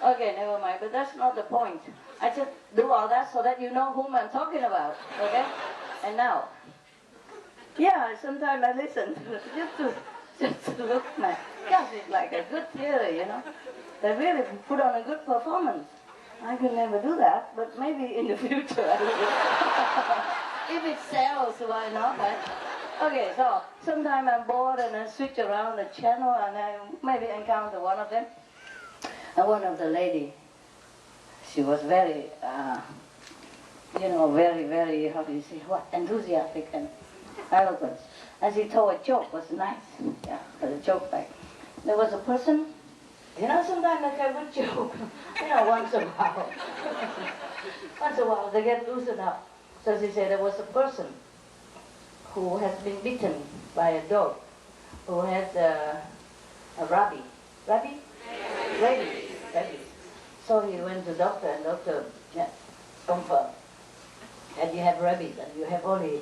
[SPEAKER 1] Okay, never mind, but that's not the point. I just do all that so that you know whom I'm talking about, okay? And now, yeah, sometimes I listen just to look at my, gosh, it's like a good theater, you know? They really put on a good performance. I could never do that, but maybe in the future I will. If it sells, why not? Right? Okay, so sometimes I'm bored and I switch around the channel and I maybe encounter one of them. And one of the lady, she was very very, very, how do you say, what, enthusiastic and eloquent. As he told a joke, was nice. Yeah, but a joke like, there was a person, sometimes they have a good joke, once in a while. Once in a while, they get loosened up. So he said there was a person who has been bitten by a dog, who has a rabies. So he went to the doctor, and doctor confirmed that you have rabies, and you have only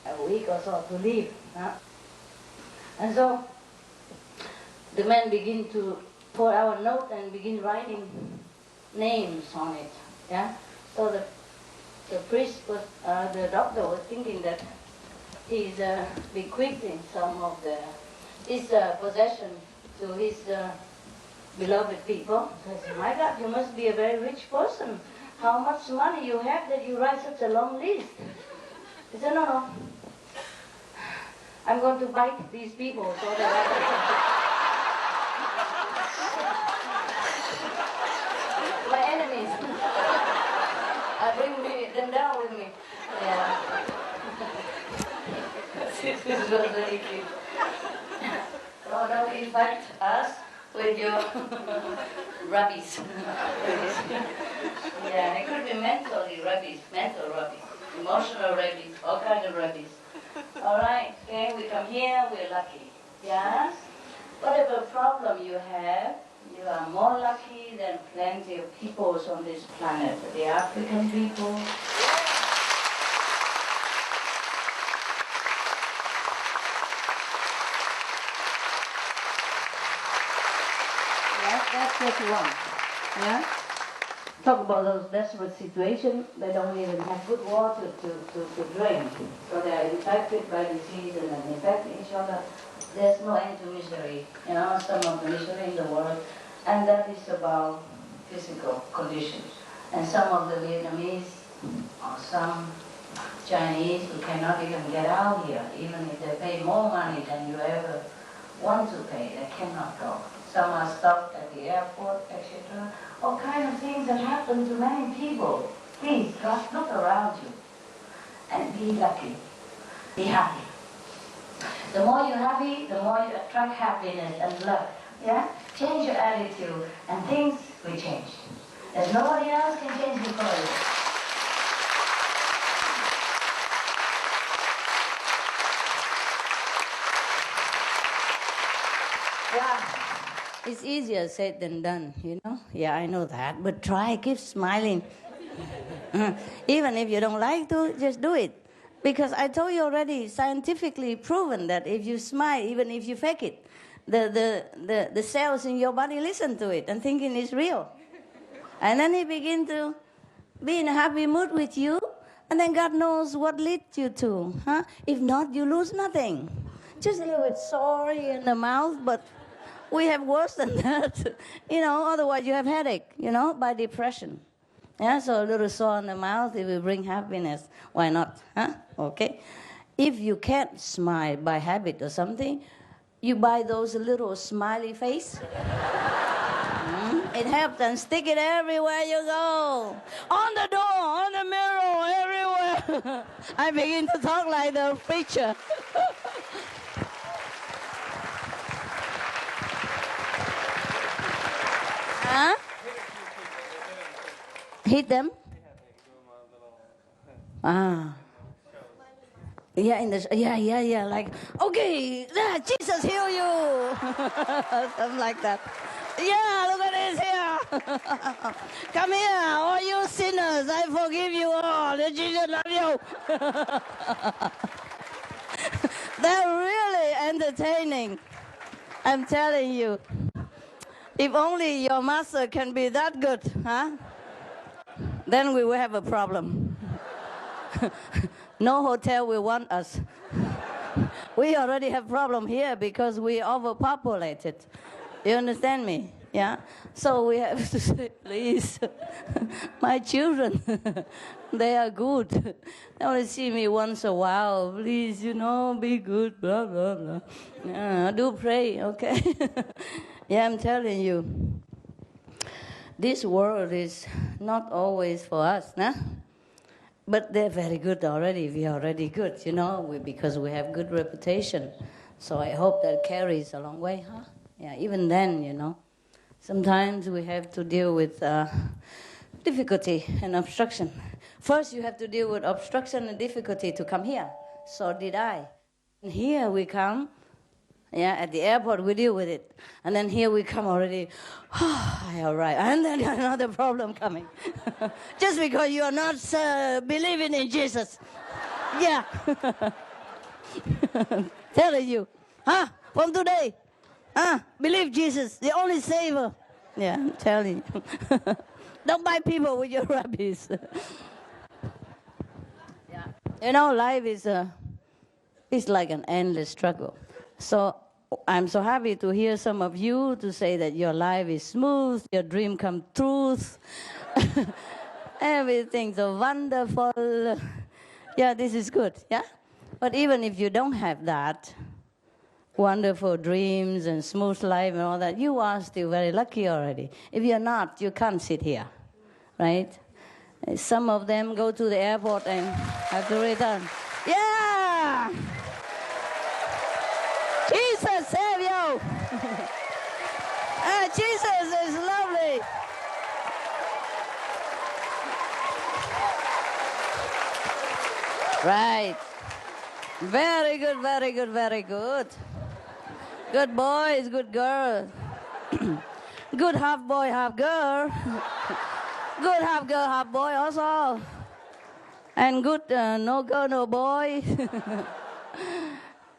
[SPEAKER 1] a week or so to live. Huh? And so the man began to pour out a note and begin writing names on it. Yeah. So the priest was, the doctor was thinking that he's bequeathing some of his possession to his beloved people. So I said, my God, you must be a very rich person. How much money you have that you write such a long list? He said, no. I'm going to bite these people so that my enemies. I bring them down with me. Yeah. This was really cute. So don't infect us with your rabies. Yeah, it could be mental rabies, emotional rabies, all kinds of rabies. All right, okay, we come here, we're lucky. Yes? Whatever problem you have, you are more lucky than plenty of peoples on this planet. The African people. That's just one. Yeah? Talk about those desperate situations. They don't even have good water to drink. So they are infected by disease and then infect each other. There's no end to misery. Some of the misery in the world. And that is about physical conditions. And some of the Vietnamese or some Chinese who cannot even get out here, even if they pay more money than you ever want to pay, they cannot go. Some are stopped at the airport, etc. All kinds of things that happen to many people. Please, just look around you and be lucky. Be happy. The more you're happy, the more you attract happiness and love. Yeah? Change your attitude and things will change. There's nobody else can change it for you. Yeah. It's easier said than done, Yeah, I know that. But try, keep smiling. Even if you don't like to, just do it. Because I told you already, scientifically proven that if you smile, even if you fake it, the cells in your body listen to it and thinking it's real. And then they begin to be in a happy mood with you, and then God knows what leads you to. Huh? If not, you lose nothing. Just a little bit sorry in the mouth, but we have worse than that. Otherwise you have headache, by depression. Yeah, so a little sore in the mouth, it will bring happiness. Why not? Huh? Okay. If you can't smile by habit or something, you buy those little smiley face. It helps, and stick it everywhere you go. On the door, on the mirror, everywhere. I begin to talk like the preacher. Huh? Hit them? Yeah, like, okay, Jesus heal you. Something like that. Yeah, look at this here. Come here, all you sinners, I forgive you all. Jesus love you. They're really entertaining. I'm telling you. If only your master can be that good, huh? Then we will have a problem. No hotel will want us. We already have problem here because we overpopulated. You understand me? Yeah? So we have to say, please, my children, they are good. They only see me once a while. Please, be good, blah, blah, blah. Yeah, do pray, okay? Yeah, I'm telling you. This world is not always for us, nah? But they're very good already. We are already good, because we have good reputation. So I hope that carries a long way, huh? Yeah, even then, sometimes we have to deal with difficulty and obstruction. First, you have to deal with obstruction and difficulty to come here. So did I. And here we come. Yeah, at the airport we deal with it. And then here we come already. All right. And then another problem coming. Just because you are not believing in Jesus. Yeah. Telling you. From today. Believe Jesus, the only savior. Yeah, I'm telling you. Don't buy people with your rubbish. Yeah. Life is like an endless struggle. So I'm so happy to hear some of you to say that your life is smooth, your dream come true. Everything's so wonderful. Yeah, this is good, yeah? But even if you don't have that, wonderful dreams and smooth life and all that, you are still very lucky already. If you're not, you can't sit here, right? Some of them go to the airport and have to return. Yeah! Jesus save you! Jesus is lovely. Right. Very good, very good, very good. Good boys, good girls. Good half boy, half girl. Good half girl, half boy also. And good no girl, no boy.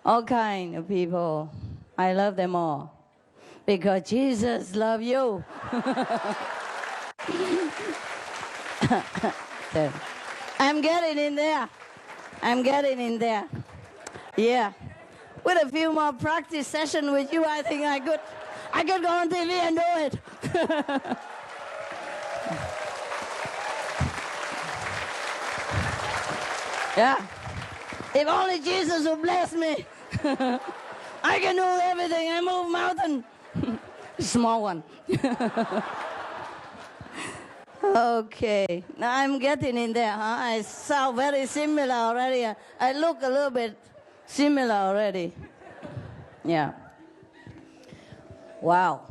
[SPEAKER 1] All kind of people. I love them all. Because Jesus loves you. I'm getting in there. I'm getting in there. Yeah. With a few more practice sessions with you, I think I could go on TV and do it. Yeah. If only Jesus would bless me. I can do everything. I move mountain. Small one. Okay. Now I'm getting in there, huh? I sound very similar already. I look a little bit similar already. Yeah. Wow.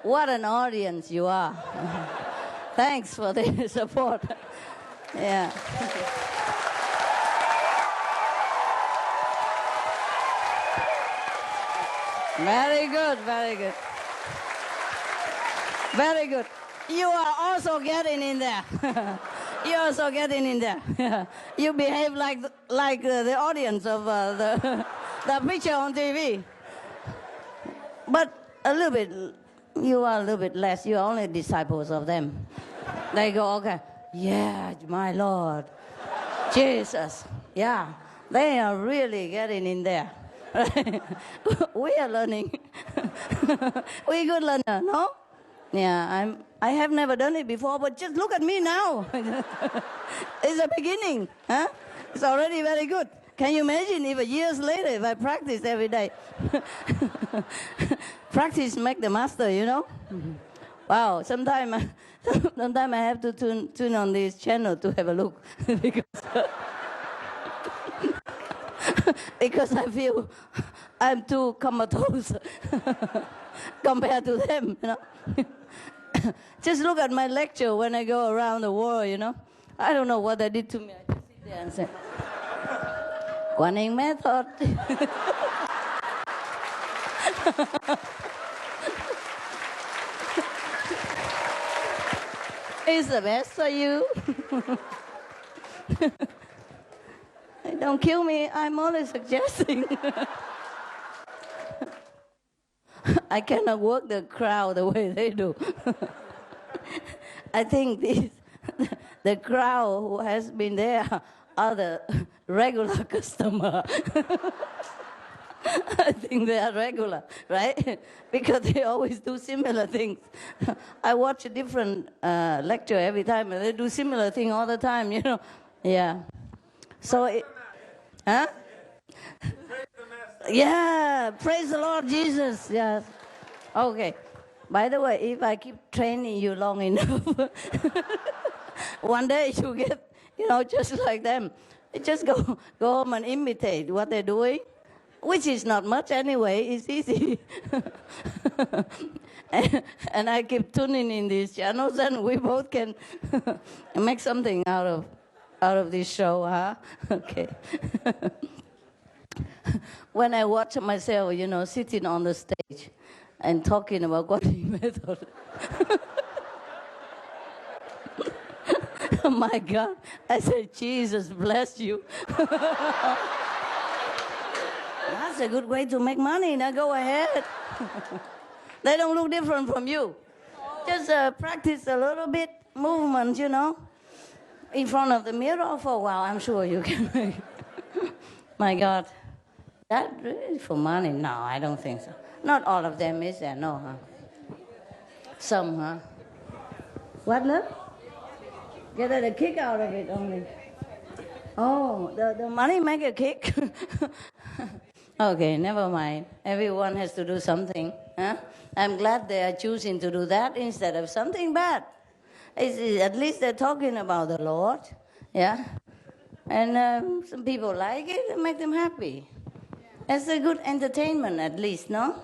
[SPEAKER 1] What an audience you are. Thanks for the support. Yeah. Very good, very good. Very good. You are also getting in there. You're also getting in there. You behave like the audience of the preacher on TV. But a little bit, you are a little bit less. You are only disciples of them. They go, okay, yeah, my Lord, Jesus. Yeah, they are really getting in there. We are learning. We're good learner, no? Yeah, I have never done it before, but just look at me now. It's a beginning, huh? It's already very good. Can you imagine if years later, if I practice every day? Practice make the master, Wow, sometimes I have to tune on this channel to have a look. Because I feel I'm too comatose compared to them, Just look at my lecture when I go around the world, I don't know what they did to me. I just sit there and say, Quanning method. It's the best for you. Don't kill me. I'm only suggesting. I cannot work the crowd the way they do. I think the crowd who has been there are the regular customer. I think they are regular, right? Because they always do similar things. I watch a different lecture every time, and they do similar thing all the time, Yeah. So, huh? Yeah, praise the Lord Jesus. Yes. Okay. By the way, if I keep training you long enough, one day you get, just like them. Just go home and imitate what they're doing, which is not much anyway. It's easy. and I keep tuning in these channels, and we both can make something out of this show, huh? Okay. When I watch myself, sitting on the stage and talking about Godly method. Oh my God. I said, Jesus bless you. That's a good way to make money. Now go ahead. They don't look different from you. Just practice a little bit movement, in front of the mirror for a while. I'm sure you can make it. My God. That really for money? No, I don't think so. Not all of them, is there? No, huh? Some, huh? What, love? Get a kick out of it only. Oh, the money make a kick? Okay, never mind. Everyone has to do something. Huh? I'm glad they are choosing to do that instead of something bad. At least they're talking about the Lord. Yeah? And some people like it and make them happy. It's a good entertainment at least, no?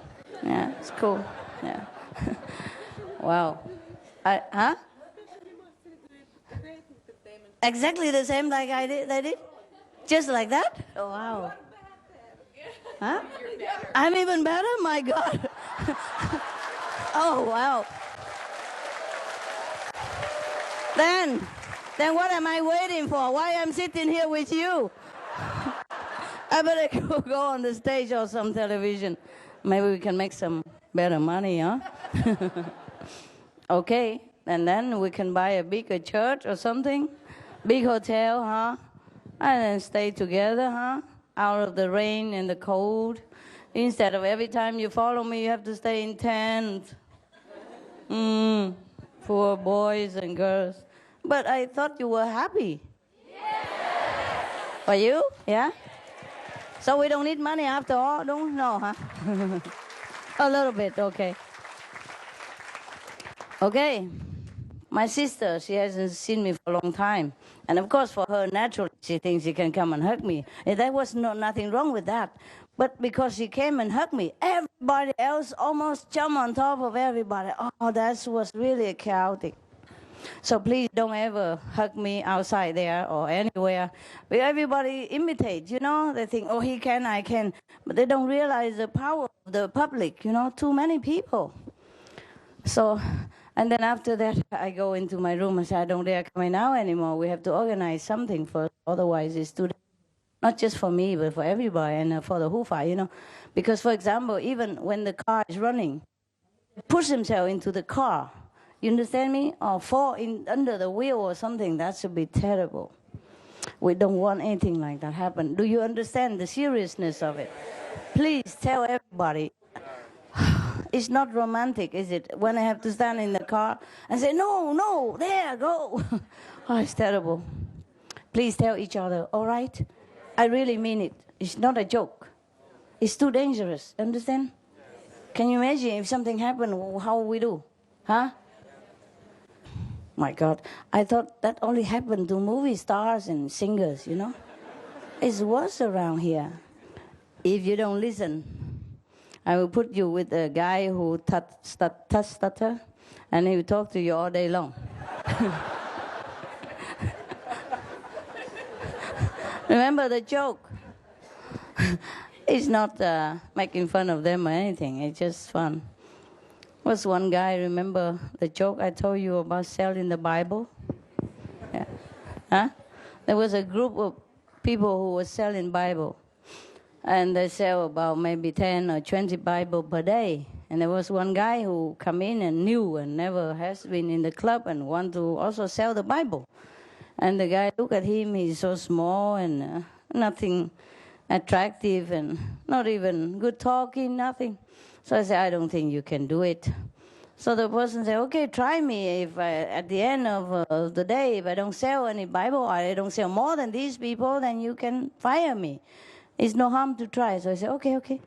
[SPEAKER 1] Yeah, it's cool. Yeah. Wow. Huh? Exactly the same like they did? Just like that? Oh, wow. Huh? I'm even better? My God. Oh, wow. Then what am I waiting for? Why am I sitting here with you? I better go on the stage or some television. Maybe we can make some better money, huh? Okay, and then we can buy a bigger church or something. Big hotel, huh? And then stay together, huh? Out of the rain and the cold. Instead of every time you follow me, you have to stay in tent. Poor boys and girls. But I thought you were happy. Yes. Are you? Yeah? So we don't need money after all? Don't know, huh? A little bit, okay. Okay. My sister, she hasn't seen me for a long time. And of course, for her, naturally, she thinks she can come and hug me. And there was nothing wrong with that. But because she came and hugged me, everybody else almost jumped on top of everybody. Oh, that was really chaotic. So please don't ever hug me outside there or anywhere. But everybody imitate, They think, oh, he can, I can. But they don't realize the power of the public, too many people. So, and then after that, I go into my room and say, I don't dare come in now anymore. We have to organize something first. Otherwise, it's too, not just for me, but for everybody and for the Hufa, Because, for example, even when the car is running, push himself into the car. You understand me? Or fall under the wheel or something. That should be terrible. We don't want anything like that happen. Do you understand the seriousness of it? Please tell everybody. It's not romantic, is it? When I have to stand in the car and say, no, there, go. Oh, it's terrible. Please tell each other, all right? I really mean it. It's not a joke. It's too dangerous. Understand? Can you imagine if something happened, how we do? Huh? My God, I thought that only happened to movie stars and singers, It's worse around here. If you don't listen, I will put you with a guy who stutter, and he will talk to you all day long. Remember the joke? It's not making fun of them or anything. It's just fun. Was one guy, remember the joke I told you about selling the Bible? Yeah. Huh? There was a group of people who were selling Bible. And they sell about maybe 10 or 20 Bible per day. And there was one guy who come in and knew and never has been in the club and want to also sell the Bible. And the guy look at him, he's so small and nothing attractive and not even good talking, nothing. So I said, I don't think you can do it. So the person said, okay, try me. If at the end of the day, if I don't sell any Bible or I don't sell more than these people, then you can fire me. It's no harm to try. So I said, okay.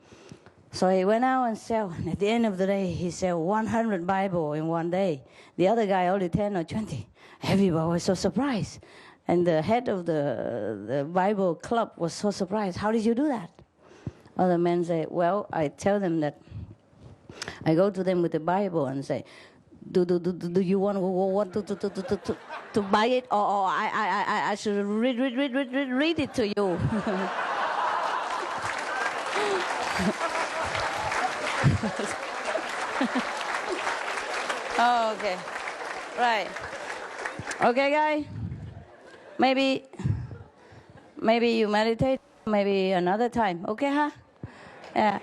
[SPEAKER 1] So he went out and sell. And at the end of the day, he sold 100 Bible in one day. The other guy only 10 or 20. Everybody was so surprised. And the head of the Bible club was so surprised. How did you do that? Other men say, well, I tell them that I go to them with the Bible and say, do you want to buy it, or I should read it to you? Oh, okay, right. Okay, guy. Maybe you meditate. Maybe another time. Okay, huh? Yeah.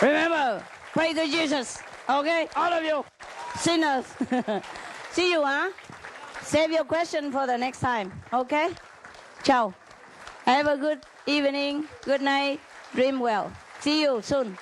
[SPEAKER 1] Remember, pray to Jesus. Okay, all of you sinners. See you, huh? Save your question for the next time. Okay? Ciao. Have a good evening. Good night. Dream well. See you soon.